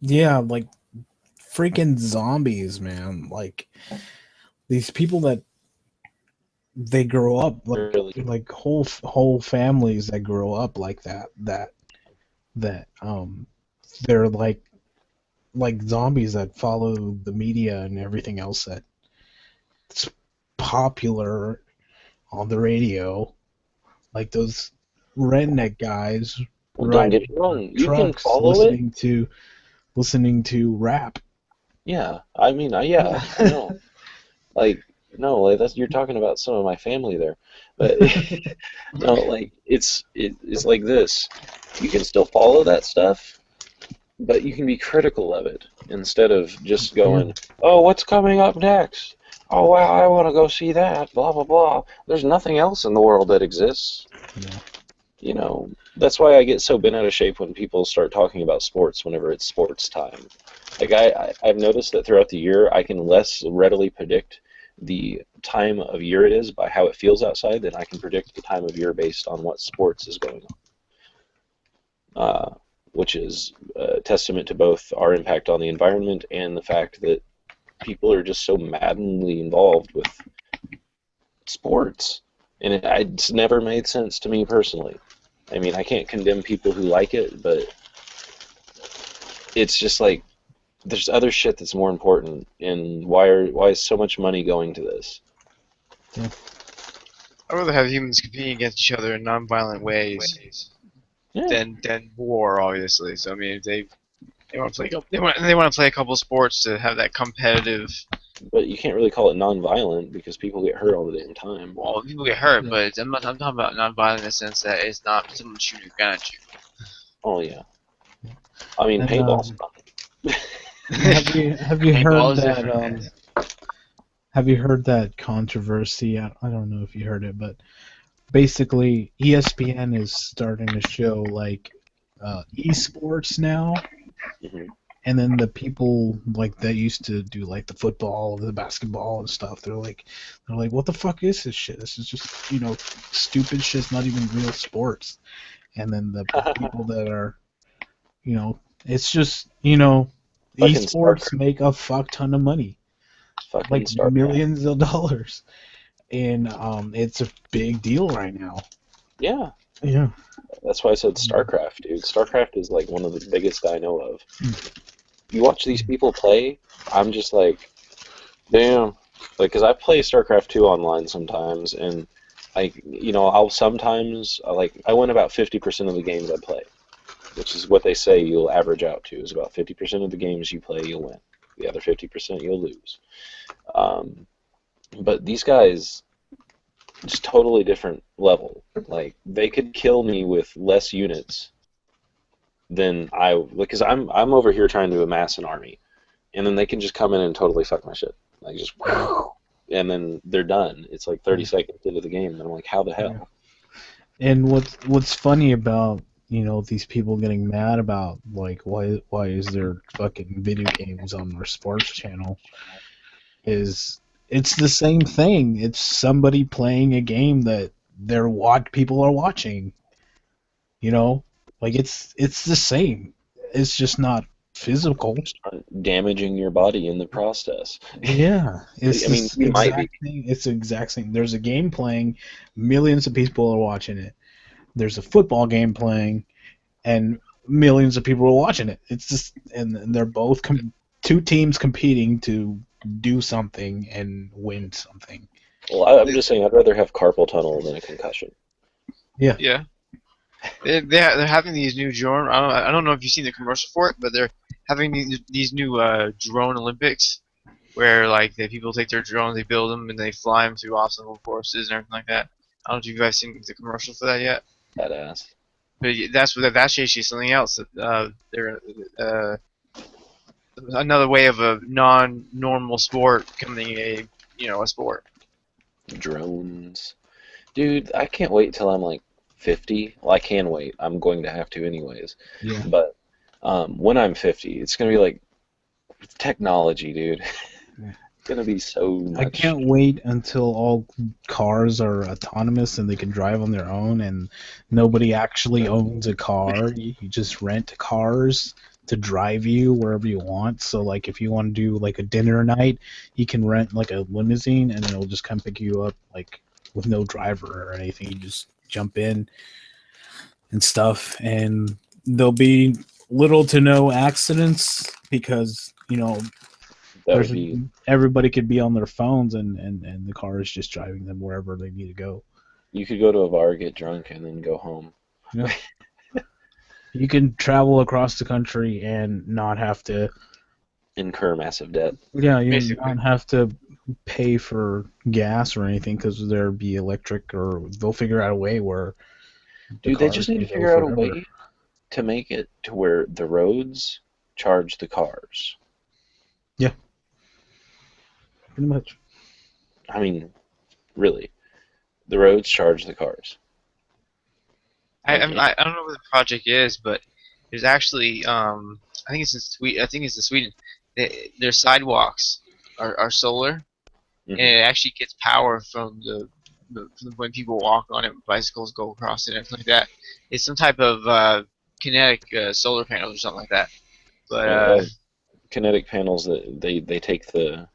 Yeah, like freaking zombies, man. Like these people that they grow up like whole families that grow up like that they're like zombies that follow the media and everything else that's popular on the radio, like those redneck guys Don't get me wrong, you can trucks follow listening to rap. Yeah, I mean, I know. Like, no, that's, you're talking about some of my family there, but no, like it's like this. You can still follow that stuff, but you can be critical of it instead of just going, "Oh, what's coming up next? Oh, wow, I want to go see that." Blah blah blah. There's nothing else in the world that exists. Yeah. That's why I get so bent out of shape when people start talking about sports whenever it's sports time. Like I've noticed that throughout the year, I can less readily predict the time of year it is by how it feels outside than I can predict the time of year based on what sports is going on. Which is a testament to both our impact on the environment and the fact that people are just so maddeningly involved with sports. And it's never made sense to me personally. I mean, I can't condemn people who like it, but it's just like there's other shit that's more important. And why is so much money going to this? Yeah. I'd rather have humans competing against each other in non-violent ways than war, obviously. So I mean, if they want to play they want to play a couple sports to have that competitive. But you can't really call it non-violent because people get hurt all the damn time. Well, people get hurt, but I'm talking about non-violent in the sense that it's not someone shooting a gun at you. Oh yeah. I mean, paintball's fun. Have you heard that? Have you heard that controversy? I don't know if you heard it, but basically ESPN is starting to show like esports now. Mm-hmm. And then the people like that used to do like the football, the basketball and stuff, they're like, what the fuck is this shit? This is just stupid shit. It's not even real sports. And then the people that are, it's just esports make a fuck ton of money, like millions of dollars, and it's a big deal right now. Yeah. Yeah. That's why I said StarCraft, dude. StarCraft is like one of the biggest I know of. You watch these people play, I'm just like, damn. Like, because I play StarCraft 2 online sometimes, and I'll sometimes, I win about 50% of the games I play, which is what they say you'll average out to, is about 50% of the games you play, you'll win. The other 50% you'll lose. But these guys, just totally different level. Like, they could kill me with less units than because I'm over here trying to amass an army, and then they can just come in and totally fuck my shit, like just, and then they're done. It's like 30 seconds into the game, and I'm like, how the hell? And what's funny about these people getting mad about like why is there fucking video games on our sports channel is it's the same thing. It's somebody playing a game that people are watching. You know, like it's the same. It's just not physical. Damaging your body in the process. Yeah, it's I mean, this you might be. exact thing. It's the exact same. There's a game playing, millions of people are watching it. There's a football game playing, and millions of people are watching it. It's just, and they're both two teams competing to do something and win something. Well, I'm just saying, I'd rather have carpal tunnel than a concussion. Yeah. Yeah. They're having these new drone. I don't know if you've seen the commercial for it, but they're having these new drone Olympics, where like people take their drones, they build them, and they fly them through obstacle courses and everything like that. I don't know if you guys seen the commercial for that yet. Badass. But that's actually something else. They're another way of a non-normal sport becoming a sport. Drones. Dude, I can't wait till I'm like 50. Well, I can wait. I'm going to have to anyways. Yeah. But when I'm 50, it's going to be like technology, dude. Yeah. It's going to be so much. I can't wait until all cars are autonomous and they can drive on their own and nobody actually owns a car. You just rent cars to drive you wherever you want. So like if you want to do like a dinner night, you can rent like a limousine and it'll just come pick you up like with no driver or anything. You just jump in and stuff and there'll be little to no accidents because That would be. everybody could be on their phones and the car is just driving them wherever they need to go. You could go to a bar, get drunk, and then go home. Yeah. You can travel across the country and not have to Incur massive debt. yeah, you Basically. don't have to pay for gas or anything because there'll be electric or they'll figure out a way where the Dude, they cars just need can to go figure out a forever. way to make it to where the roads charge the cars. Pretty much. I mean, really. The roads charge the cars. I don't know what the project is, but there's actually I think it's in Sweden. I think it's in Sweden. Their sidewalks are solar, Mhm. and it actually gets power from from when people walk on it, bicycles go across it, and everything like that. It's some type of kinetic solar panels or something like that. But Kinetic panels that they take the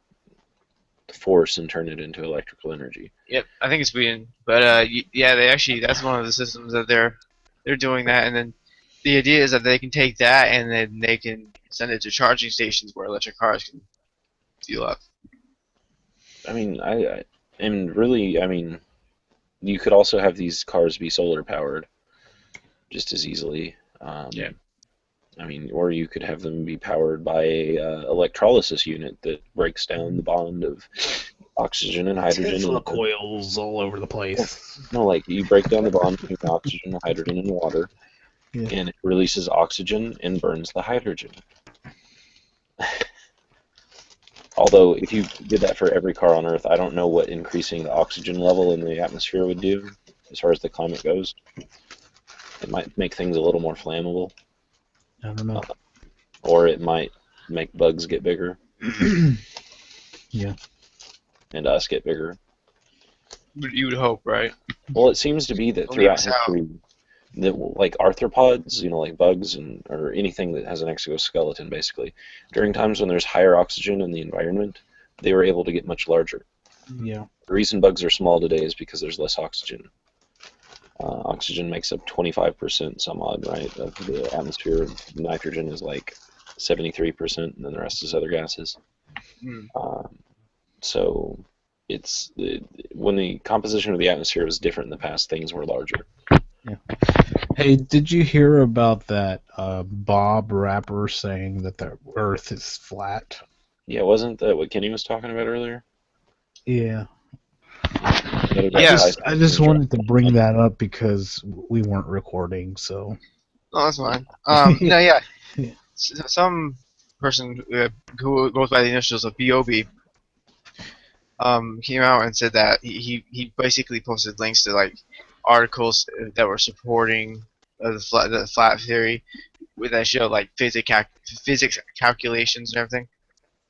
force and turn it into electrical energy. yep, I think it's Sweden. But yeah, that's one of the systems that they're doing that, and then the idea is that they can take that and then they can send it to charging stations where electric cars can fuel up. I mean, and really, I mean, you could also have these cars be solar powered just as easily. Yeah. I mean, or you could have them be powered by a electrolysis unit that breaks down the bond of oxygen and hydrogen. Tesla coils all over the place. No, like you break down the bond between oxygen, hydrogen, and water, Yeah. and it releases oxygen and burns the hydrogen. Although, if you did that for every car on Earth, I don't know what increasing the oxygen level in the atmosphere would do as far as the climate goes. It might make things a little more flammable, I don't know. or it might make bugs get bigger. Yeah. And us get bigger. You would hope, right? Well, it seems to be that Leave throughout us out. history, that like arthropods, like bugs or anything that has an exoskeleton, basically, during times when there's higher oxygen in the environment, they were able to get much larger. Yeah. The reason bugs are small today is because there's less oxygen. Oxygen makes up 25% some odd, right, of the atmosphere. Nitrogen is like 73%, and then the rest is other gases. Hmm. So it's when the composition of the atmosphere was different in the past, things were larger. Yeah. Hey, did you hear about that Bob rapper saying that the Earth is flat? Yeah, wasn't that what Kenny was talking about earlier? Yeah. Yeah. I just wanted to bring that up because we weren't recording, so. Oh, that's fine. No, yeah. Some person who goes by the initials of B.O.B. Came out and said that he basically posted links to like articles that were supporting of the flat theory, with that show like physics calculations and everything.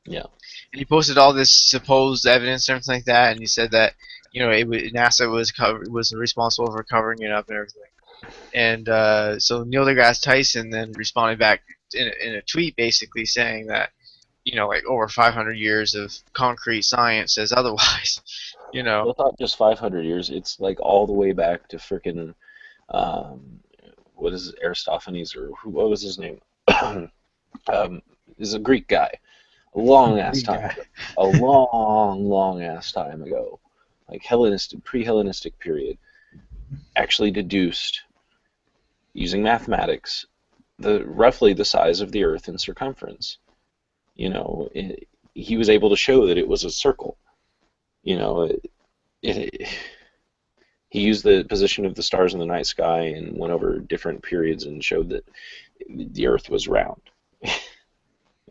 Yeah. And he posted all this supposed evidence and everything like that, and he said that NASA was responsible for covering it up and everything. And so Neil deGrasse Tyson then responded back in a tweet, basically saying that like over 500 years of concrete science says otherwise. Well, it's not just 500 years. It's like all the way back to freaking, um, what is it, Aristophanes, or what was his name? Is a Greek guy. A long ass Greek time guy. ago. A long ass time ago. Like pre-Hellenistic period. Actually deduced, using mathematics, roughly the size of the Earth in circumference. He was able to show that it was a circle. You know, he used the position of the stars in the night sky and went over different periods and showed that the Earth was round.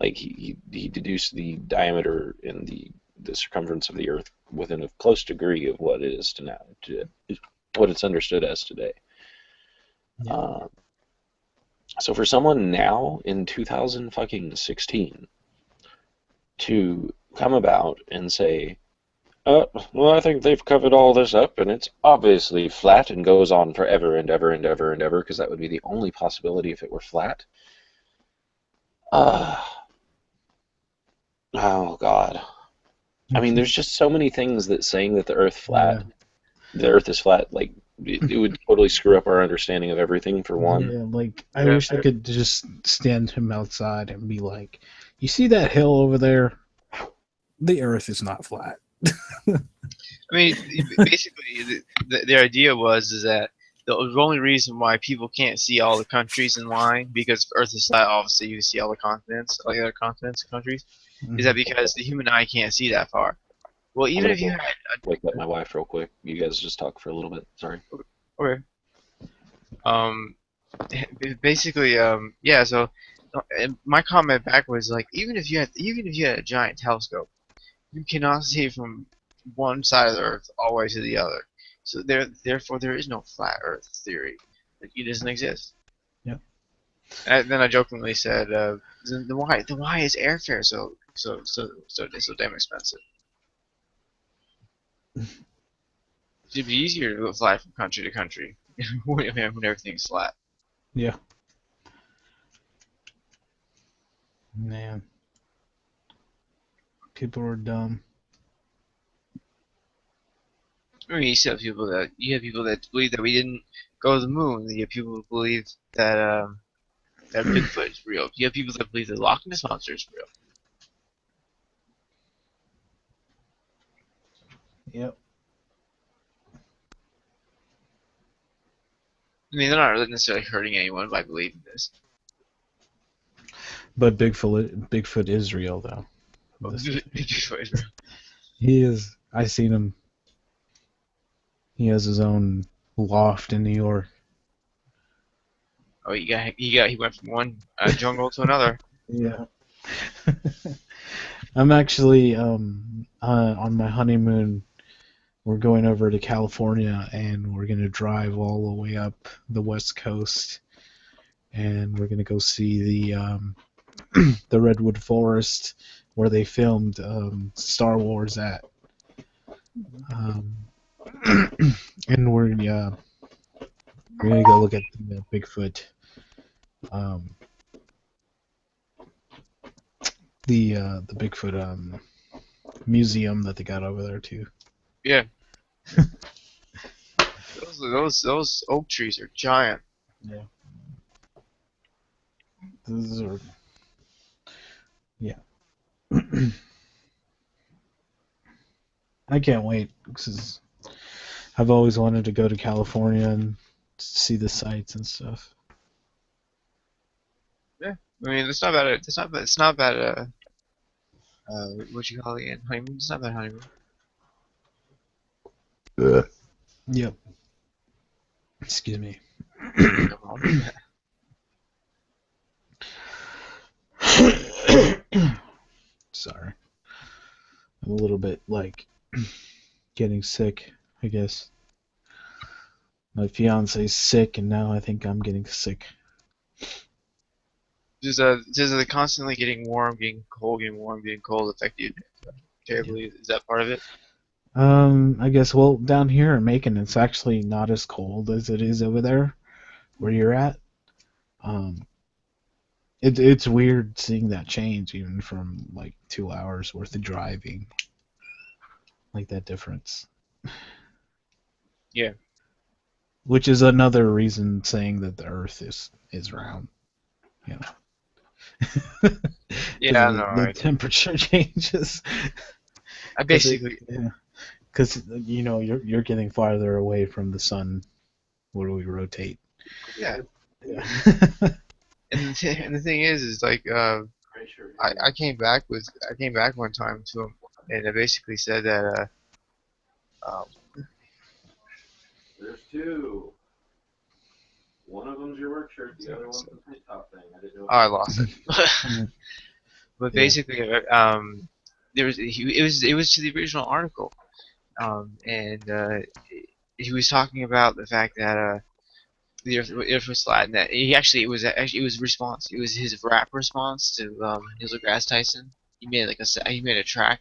Like he deduced the diameter and the circumference of the Earth within a close degree of what it is to what it's understood as today. Yeah. So for someone now in 2016 to come about and say, well, I think they've covered all this up, and it's obviously flat and goes on forever and ever and ever and ever, because that would be the only possibility if it were flat. Oh God. I mean, there's just so many things that saying that the Earth is flat, like it would totally screw up our understanding of everything. For one, Yeah, like I wish I could just stand him outside and be like, "You see that hill over there? The Earth is not flat." I mean, basically, the idea is that the only reason why people can't see all the countries in line, because Earth is flat, obviously you see all the continents, all the other continents and countries, is that because the human eye can't see that far. Well, even if you had wake up my wife real quick. You guys just talk for a little bit. Sorry. okay, basically, yeah. So, my comment back was like, even if you had a giant telescope, you cannot see from one side of the Earth all the way to the other. So therefore, there is no flat Earth theory. Like, it doesn't exist. Yep. And then I jokingly said, then why is airfare so damn expensive? It'd be easier to go fly from country to country when everything's flat. Yeah. Man. People are dumb. I mean, you have people that believe that we didn't go to the moon. You have people who believe that Bigfoot is real. You have people that believe the Loch Ness monster is real. Yep. I mean, they're not necessarily hurting anyone by believing this. But Bigfoot is real, though. Bigfoot is real. He is. I seen him. He has his own loft in New York. Oh, he went from one jungle to another. Yeah. I'm actually on my honeymoon. We're going over to California, and we're gonna drive all the way up the West Coast, and we're gonna go see the redwood forest where they filmed Star Wars at. And we're gonna go look at the Bigfoot. The Bigfoot museum that they got over there too. Yeah. Those oak trees are giant. Yeah. Those are. Yeah. I can't wait because I've always wanted to go to California and see the sights and stuff. Yeah. I mean, it's not bad. It's not bad. What you call it? Honeymoon. It's not bad honeymoon. Yep. Excuse me. Sorry. I'm a little bit like getting sick, I guess. My fiance's sick, and now I think I'm getting sick. Does the constantly getting warm, getting cold, affect you Yeah. terribly? Is that part of it? I guess, well, down here in Macon, it's actually not as cold as it is over there where you're at. Um, it's weird seeing that change even from like 2 hours worth of driving, like that difference. Yeah. Which is another reason saying that the Earth is round, you know, because Yeah, of I know, the right? temperature changes. I Because it, basically, yeah, because you know you're getting farther away from the sun where we rotate. yeah. Yeah. And the thing is like, I came back one time to him, and I basically said that, um, There's two. One of them's your work shirt, the other one's the tank top thing. I didn't know. oh, I lost it. But Yeah. basically, it was to the original article, and he was talking about the fact that the Earth was flat, and that it was response. It was his rap response to Neil deGrasse Tyson. He made a track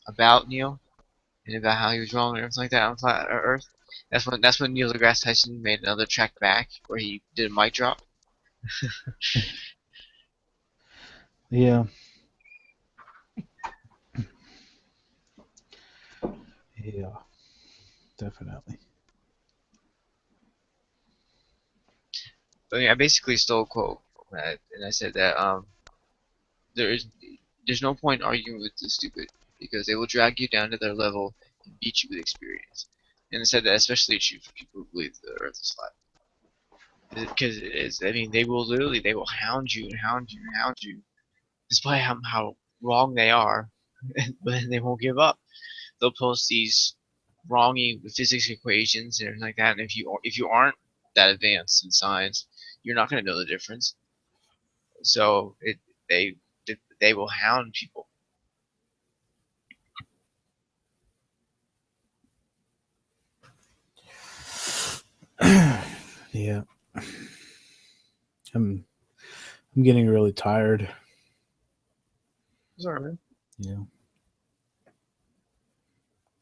about Neil and about how he was wrong and everything like that on flat Earth. That's when Neil deGrasse Tyson made another track back where he did a mic drop. Yeah. Yeah. Definitely. But yeah, I basically stole a quote and I said that there is there's no point arguing with the stupid because they will drag you down to their level and beat you with experience. And I said that especially true for people who believe the Earth is flat. Because it is. I mean, they will hound you and hound you and hound you, despite how wrong they are, but then they won't give up. They'll post these wrongy physics equations and everything like that. And if you aren't that advanced in science, you're not going to know the difference. So they they will hound people. Yeah. I'm I'm getting really tired. Sorry, man. Yeah.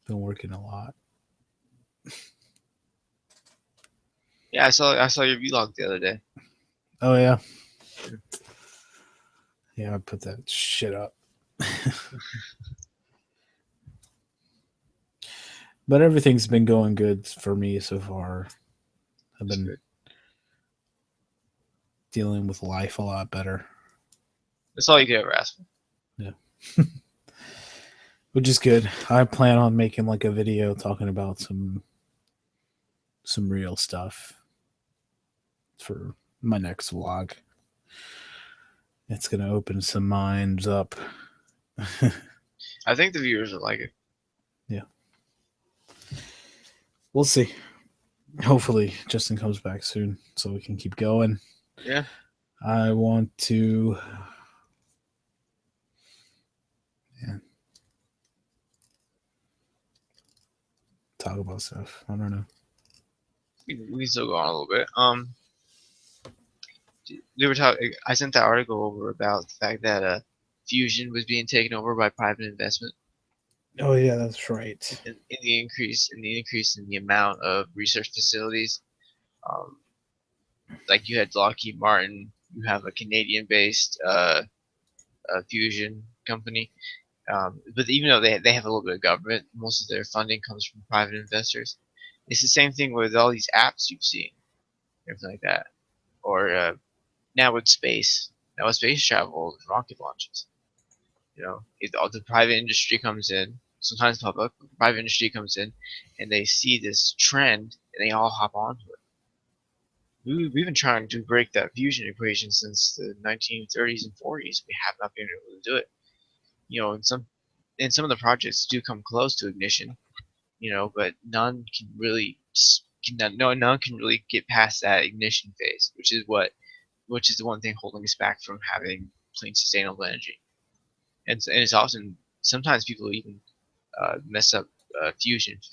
Been working a lot. Yeah, I saw your vlog the other day. Oh yeah. Yeah, I put that shit up. But everything's been going good for me so far. I've That's been good. dealing with life a lot better. That's all you could ever ask for. Yeah. Which is good. I plan on making like a video talking about some real stuff for my next vlog. It's gonna open some minds up. I think the viewers would like it. Yeah. We'll see. Hopefully Justin comes back soon so we can keep going. Yeah. I want to talk about stuff. I don't know. We can still go on a little bit. They were talking. I sent that article over about the fact that fusion was being taken over by private investment, Oh yeah, that's right. and the increase in the amount of research facilities. Um, like you had Lockheed Martin, you have a Canadian-based fusion company. But even though they have a little bit of government, most of their funding comes from private investors. It's the same thing with all these apps you've seen, everything like that, or now with space. Now with space travel and rocket launches. You know, all the private industry comes in, sometimes public, but the private industry comes in, and they see this trend, and they all hop onto it. We've been trying to break that fusion equation since the 1930s and 40s. We have not been able to do it. You know, and some of the projects do come close to ignition. You know, but none can really get past that ignition phase, which is the one thing holding us back from having clean, sustainable energy. And it's often sometimes people even mess up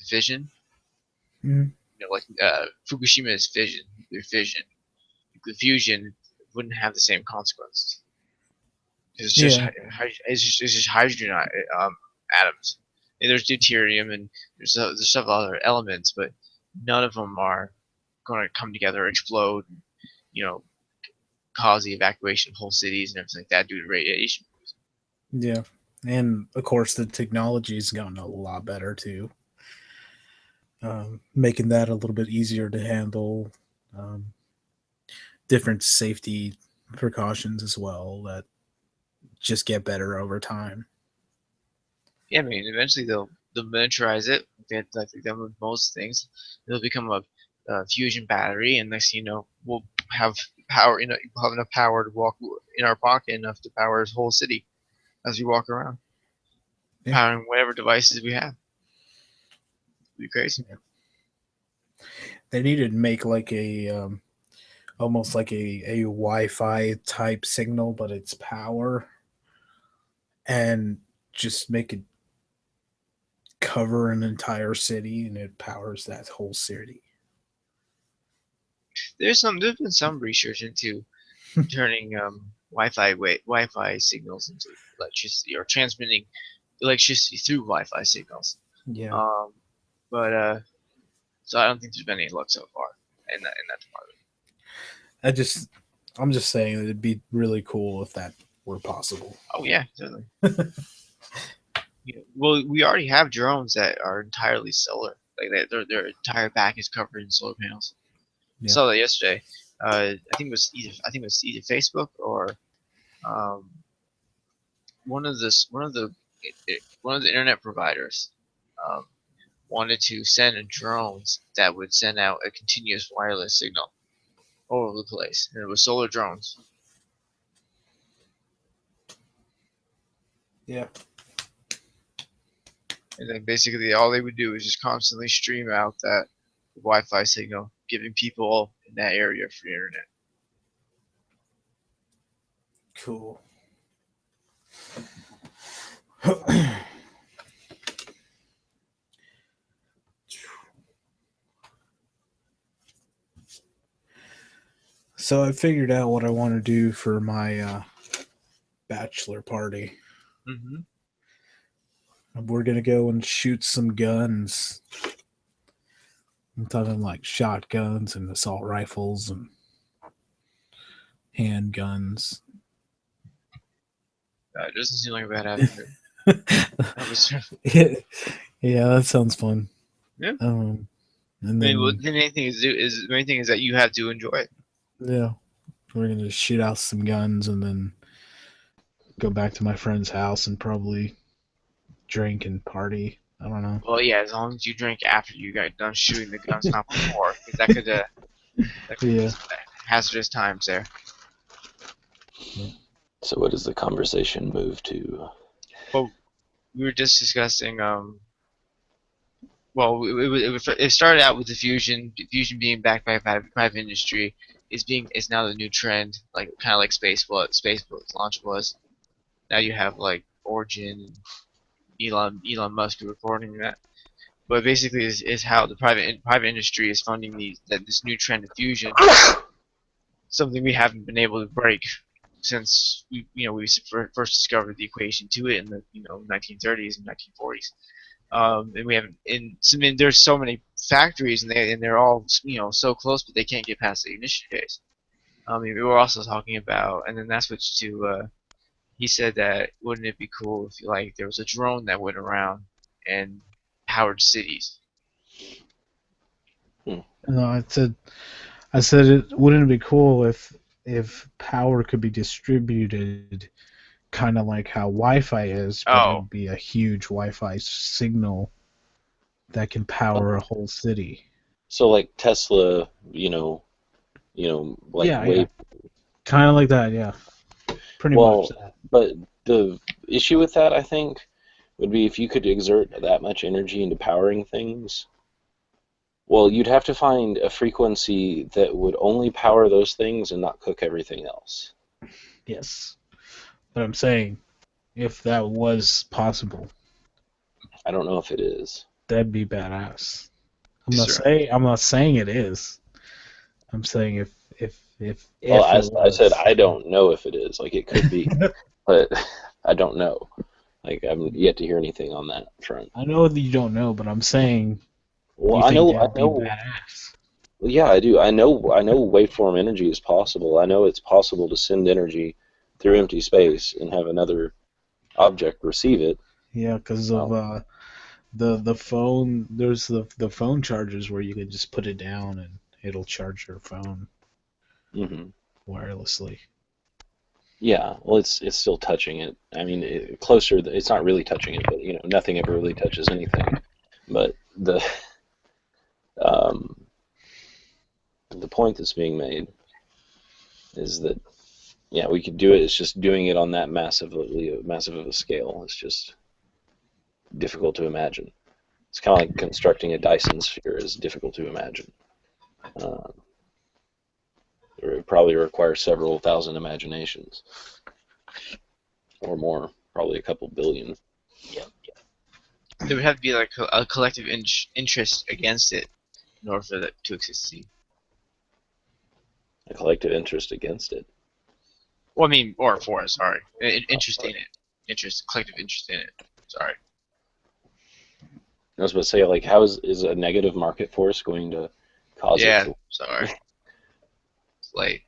fission. Mm. like Fukushima's fission, nuclear fission, nuclear fusion wouldn't have the same consequences. Yeah, It's just hydrogen atoms. And there's deuterium and there's several other elements, but none of them are going to come together, explode, you know, cause the evacuation of whole cities and everything like that due to radiation. yeah, and of course the technology's gotten a lot better too, making that a little bit easier to handle. Um, Different safety precautions as well that just get better over time. Yeah, I mean, eventually they'll miniaturize it. Like they've done with most things. It'll become a fusion battery, and next thing you know, we'll have power. We'll have enough power to walk in our pocket, enough to power this whole city as we walk around, Yeah. powering whatever devices we have. It'd be crazy. Yeah. They needed to make like a almost like a Wi-Fi type signal, but it's power, and just make it cover an entire city, and it powers that whole city. There's been some research into turning Wi-Fi signals into electricity or transmitting electricity through Wi-Fi signals. Yeah, Um, but so I don't think there's been any luck so far in that department. I just I'm just saying that it'd be really cool if that were possible. Oh yeah, certainly. Well, we already have drones that are entirely solar. Like their entire back is covered in solar panels. I Yeah. saw that yesterday. I think it was either Facebook or um, one of the one of the internet providers um, wanted to send drones that would send out a continuous wireless signal all over the place, and it was solar drones. Yeah. And then basically all they would do is just constantly stream out that Wi-Fi signal, giving people in that area free internet. Cool. So I figured out what I want to do for my bachelor party. Mm-hmm. We're gonna go and shoot some guns. I'm talking like shotguns and assault rifles and handguns. It doesn't seem like a bad idea. That was, Yeah, that sounds fun. yeah. And I mean, then the main thing is that you have to enjoy it. yeah, we're gonna shoot out some guns and then go back to my friend's house and probably drink and party. I don't know. Well, yeah, as long as you drink after you got done shooting the guns, not before, because that could be Yeah. some hazardous times there. So what does the conversation move to? Well, we were just discussing. Well, it started out with the fusion being backed by a private industry. Is now the new trend, like kind of like Space's launch was. Now you have like Origin, Elon Musk reporting that. But basically, is how the private industry is funding this new trend of fusion, something we haven't been able to break since we first discovered the equation to it in the 1930s and 1940s. And we haven't. I mean, there's so many factories and they're all so close, but they can't get past the ignition phase. I mean, we were also talking about, and then that switched to. He said that wouldn't it be cool if like there was a drone that went around and powered cities. No, I said it wouldn't it be cool if power could be distributed kind of like how Wi-Fi is, but it Oh, would be a huge Wi-Fi signal that can power a whole city. So like Tesla, like Yeah, yeah. way Kind of like that, yeah. Pretty much well, that. but the issue with that, I think, would be if you could exert that much energy into powering things. Well, you'd have to find a frequency that would only power those things and not cook everything else. Yes. But I'm saying, if that was possible, I don't know if it is. that'd be badass. I'm Yes, not sir. saying it is. I'm saying if Well, it I said was. I don't know if it is. Like, it could be, but I don't know. Like, I haven't yet to hear anything on that front. I know that you don't know, but I'm saying, do Well, you I think know, I that'd be know. badass? Yeah, I do. I know waveform energy is possible. I know it's possible to send energy through empty space and have another object receive it. Yeah, because of Um, the phone. There's the phone chargers where you could just put it down and it'll charge your phone mhm. wirelessly. Yeah, well, it's still touching it. I mean, closer. It's not really touching it, but nothing ever really touches anything. But um, the point that's being made is that yeah, we could do it. It's just doing it on that massive of a scale. It's just difficult to imagine. It's kind of like constructing a Dyson sphere is difficult to imagine. Uh, it would probably require several thousand imaginations or more, probably a couple billion. There would have to be like a collective interest against it in order for that to succeed. A collective interest against it. Well, I mean, or for it. Sorry, interest in it. Collective interest in it. Sorry. I was about to say, like, how is a negative market force going to cause it Yeah. to? Sorry. It's late.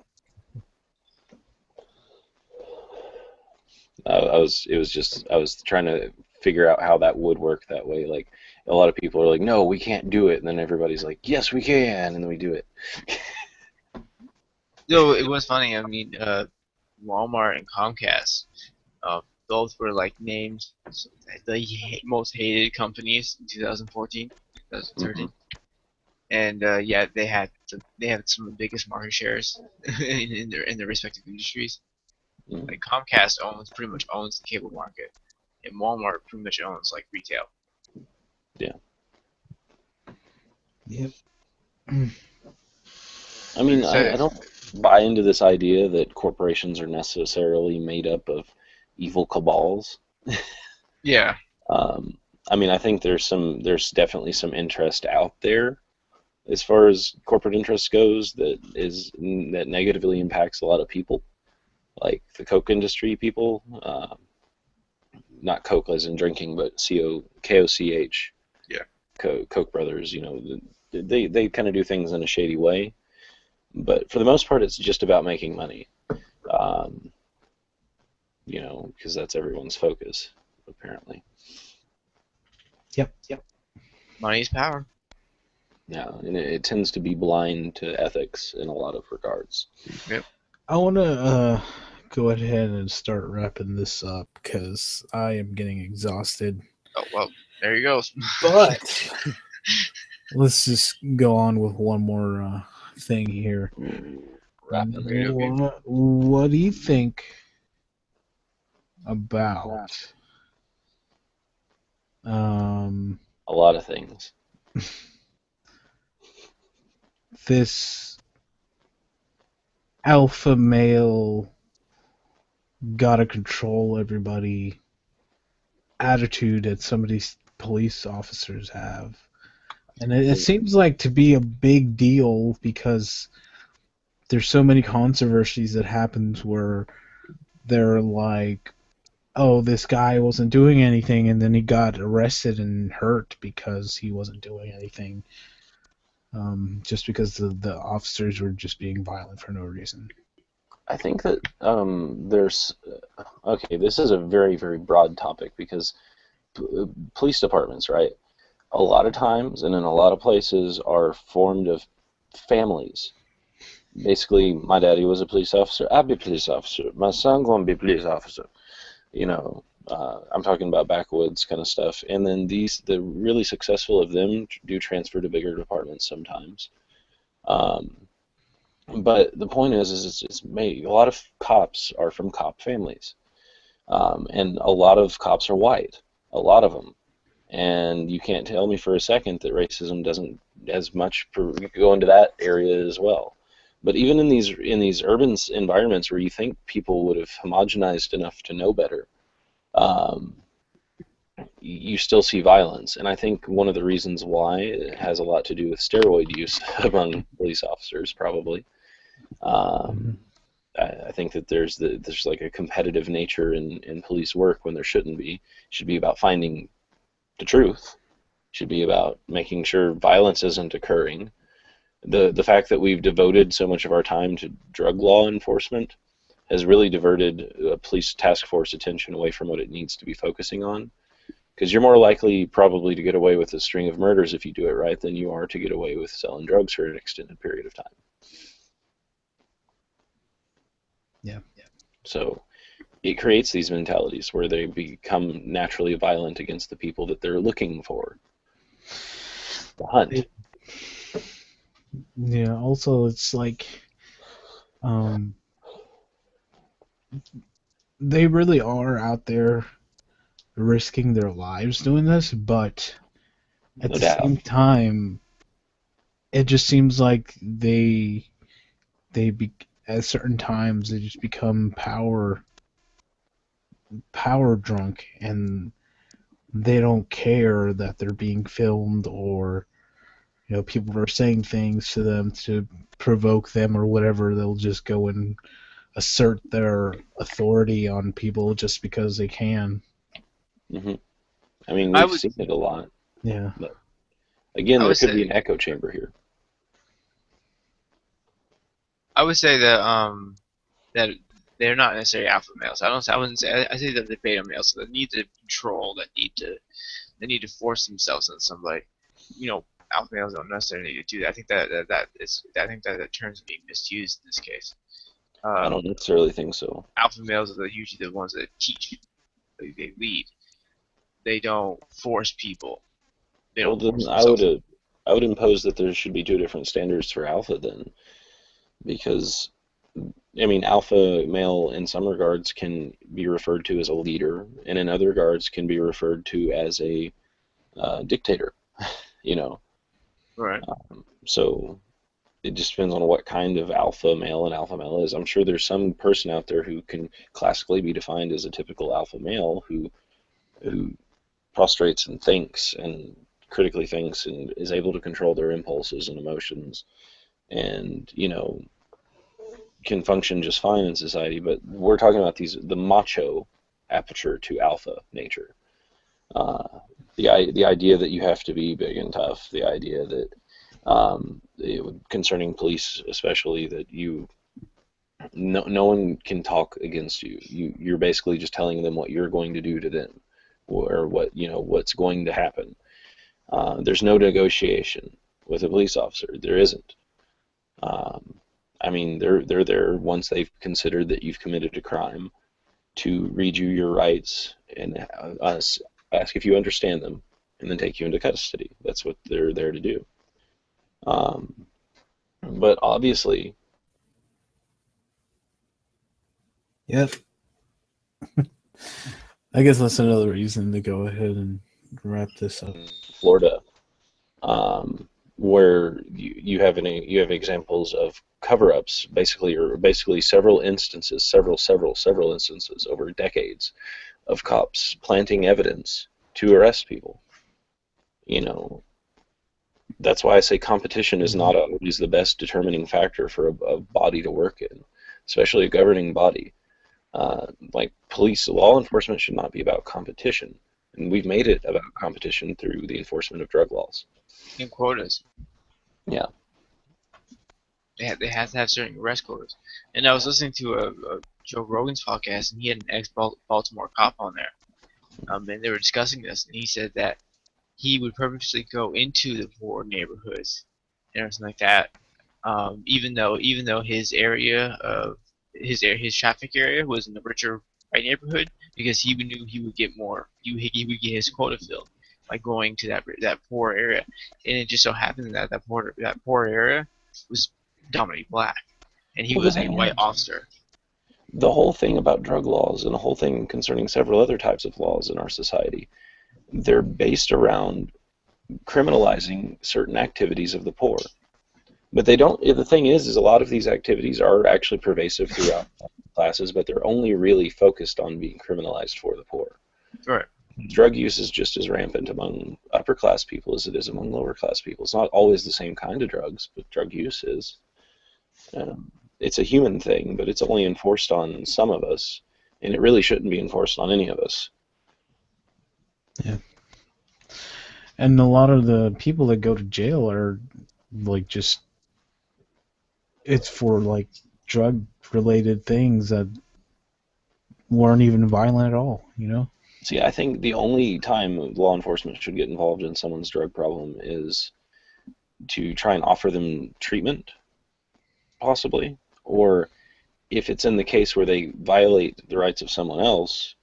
I was trying to figure out how that would work that way. Like, a lot of people are like, no, we can't do it, and then everybody's like, yes, we can, and then we do it. No, it was funny. I mean, Walmart and Comcast, both were like named the most hated companies in 2014, 2013. Hmm. And yeah, they had some of the biggest market shares in their respective industries. Hmm. Like Comcast pretty much owns the cable market, and Walmart pretty much owns like retail. Yeah. Yep. I mean, So I don't buy into this idea that corporations are necessarily made up of evil cabals. yeah, Um, I mean, I think there's definitely some interest out there as far as corporate interest goes that negatively impacts a lot of people, like the Coke industry people. Not Coke as in drinking, but Koch, yeah. Koch brothers. They kind of do things in a shady way, but for the most part, it's just about making money. Um, because that's everyone's focus, apparently. Yep. Yep. Money is power. Yeah, and it tends to be blind to ethics in a lot of regards. Yep. I want to go ahead and start wrapping this up because I am getting exhausted. Oh well, there you go. But let's just go on with one more thing here. Rapid. Okay. What do you think about um, A lot of things. this alpha male gotta control everybody attitude that some of these police officers have? And it seems like to be a big deal because there's so many controversies that happens where they're like, oh, this guy wasn't doing anything, and then he got arrested and hurt because he wasn't doing anything, just because the officers were just being violent for no reason. I think that there's okay. This is a very very broad topic because police departments, right? A lot of times and in a lot of places are formed of families. Basically, my daddy was a police officer. I'll be a police officer. My son gonna be a police officer. I'm talking about backwoods kind of stuff. And then the really successful of them do transfer to bigger departments sometimes. Um, but the point is it's made, a lot of cops are from cop families, and a lot of cops are white, a lot of them. And you can't tell me for a second that racism doesn't as much go into that area as well. But even in these urban environments where you think people would have homogenized enough to know better, um, you still see violence. And I think one of the reasons why it has a lot to do with steroid use among police officers, probably. Um, I think that there's like a competitive nature in police work when there shouldn't be. It should be about finding the truth. It should be about making sure violence isn't occurring. The fact that we've devoted so much of our time to drug law enforcement has really diverted police task force attention away from what it needs to be focusing on. Because you're more likely probably to get away with a string of murders if you do it right than you are to get away with selling drugs for an extended period of time. Yeah. So it creates these mentalities where they become naturally violent against the people that they're looking for. The hunt. Yeah, also it's like they really are out there risking their lives doing this, but at No the doubt. same time, it just seems like at certain times they just become power drunk, and they don't care that they're being filmed, or people are saying things to them to provoke them or whatever. They'll just go and assert their authority on people just because they can. Mm-hmm. I mean, we've seen it a lot. Yeah. But again, there could be an echo chamber here. I would say that they're not necessarily alpha males. I wouldn't say. I say that they're beta males. So they need to control. They need to force themselves on somebody. Alpha males don't necessarily need to do that. I think I think that term's being misused in this case. I don't necessarily think so. Alpha males are usually the ones that teach. They lead. They don't force people. They don't force themselves. I would impose that there should be two different standards for alpha then, because I mean, alpha male in some regards can be referred to as a leader, and in other regards can be referred to as a dictator. Right. So it just depends on what kind of alpha male an alpha male is. I'm sure there's some person out there who can classically be defined as a typical alpha male who prostrates and thinks and critically thinks and is able to control their impulses and emotions, and can function just fine in society. But we're talking about the macho aperture to alpha nature. The idea that you have to be big and tough, the idea that concerning police especially, that no one can talk against you. You're basically just telling them what you're going to do to them, or what's going to happen. There's no negotiation with a police officer. There isn't. I mean, they're there once they've considered that you've committed a crime to read you your rights and ask if you understand them, and then take you into custody. That's what they're there to do. But obviously, Yep. I guess that's another reason to go ahead and wrap this up. Florida, where you have examples of cover-ups, basically several instances over decades of cops planting evidence to arrest people. That's why I say competition is not always the best determining factor for a body to work in, especially a governing body. Like police, law enforcement should not be about competition, and we've made it about competition through the enforcement of drug laws. And quotas. Yeah. They have to have certain arrest quotas. And I was listening to a Joe Rogan's podcast, and he had an ex-Baltimore cop on there. And they were discussing this, and he said that he would purposely go into the poor neighborhoods and everything like that, even though his his traffic area was in the richer white neighborhood, because he knew he would get more. He would get his quota filled by going to that poor area, and it just so happened that that poor area was dominantly black, and he was a white officer. The whole thing about drug laws, and the whole thing concerning several other types of laws in our society, they're based around criminalizing certain activities of the poor. But they don't. The thing is a lot of these activities are actually pervasive throughout classes, but they're only really focused on being criminalized for the poor. Right. drug use is just as rampant among upper class people as it is among lower class people. It's not always the same kind of drugs, but drug use is. It's a human thing, but it's only enforced on some of us, and it really shouldn't be enforced on any of us. Yeah. And a lot of the people that go to jail are like just it's for like drug related things that weren't even violent at all, you know? See, I think the only time law enforcement should get involved in someone's drug problem is to try and offer them treatment, possibly, or if it's in the case where they violate the rights of someone else,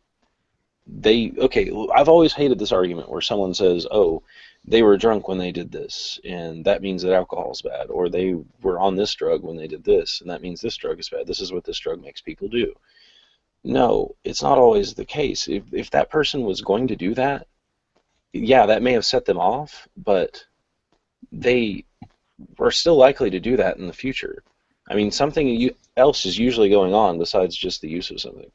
I've always hated this argument where someone says, oh, they were drunk when they did this, and that means that alcohol is bad, or they were on this drug when they did this, and that means this drug is bad. This is what this drug makes people do. No, it's not always the case. If that person was going to do that, yeah, that may have set them off, but they are still likely to do that in the future. I mean, something else is usually going on besides just the use of something.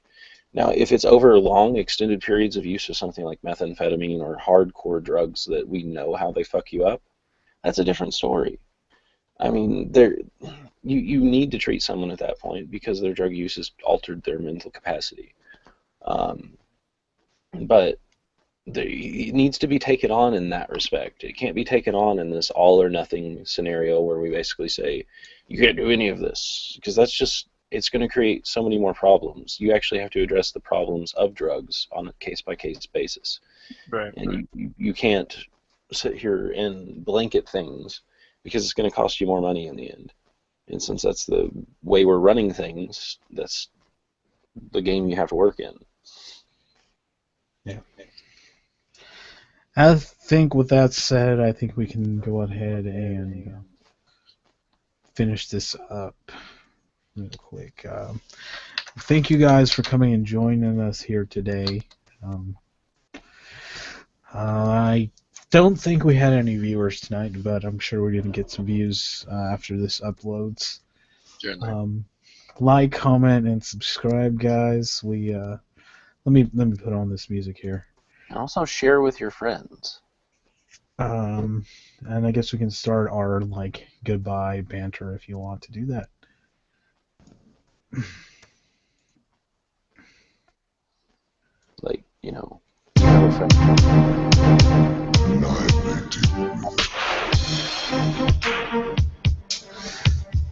Now, if it's over long, extended periods of use of something like methamphetamine or hardcore drugs that we know how they fuck you up, that's a different story. I mean, you need to treat someone at that point because their drug use has altered their mental capacity. But it needs to be taken on in that respect. It can't be taken on in this all or nothing scenario where we basically say, you can't do any of this, because it's going to create so many more problems. You actually have to address the problems of drugs on a case-by-case basis. Right. And you can't sit here and blanket things because it's going to cost you more money in the end. And since that's the way we're running things, that's the game you have to work in. Yeah. I think with that said, I think we can go ahead and finish this up real quick. Thank you guys for coming and joining us here today. I don't think we had any viewers tonight, but I'm sure we're going to get some views after this uploads. Like, comment, and subscribe, guys. Let me put on this music here. And also share with your friends. And I guess we can start our goodbye banter if you want to do that.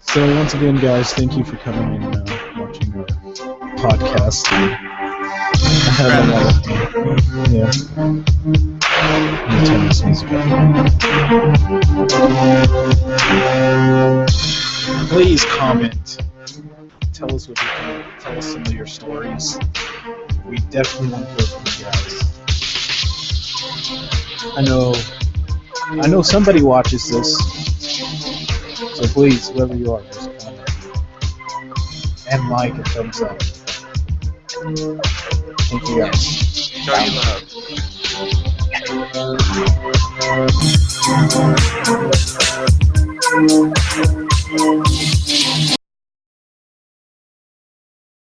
So once again, guys, thank you for coming and watching our podcast. I had a lot of fun. Yeah. Let me turn this music up. Please comment. Tell us what you think. Tell us some of your stories. We definitely want to hear from you guys. I know somebody watches this, so please, whoever you are, just comment and like and thumbs up. Thank you guys. Show you love.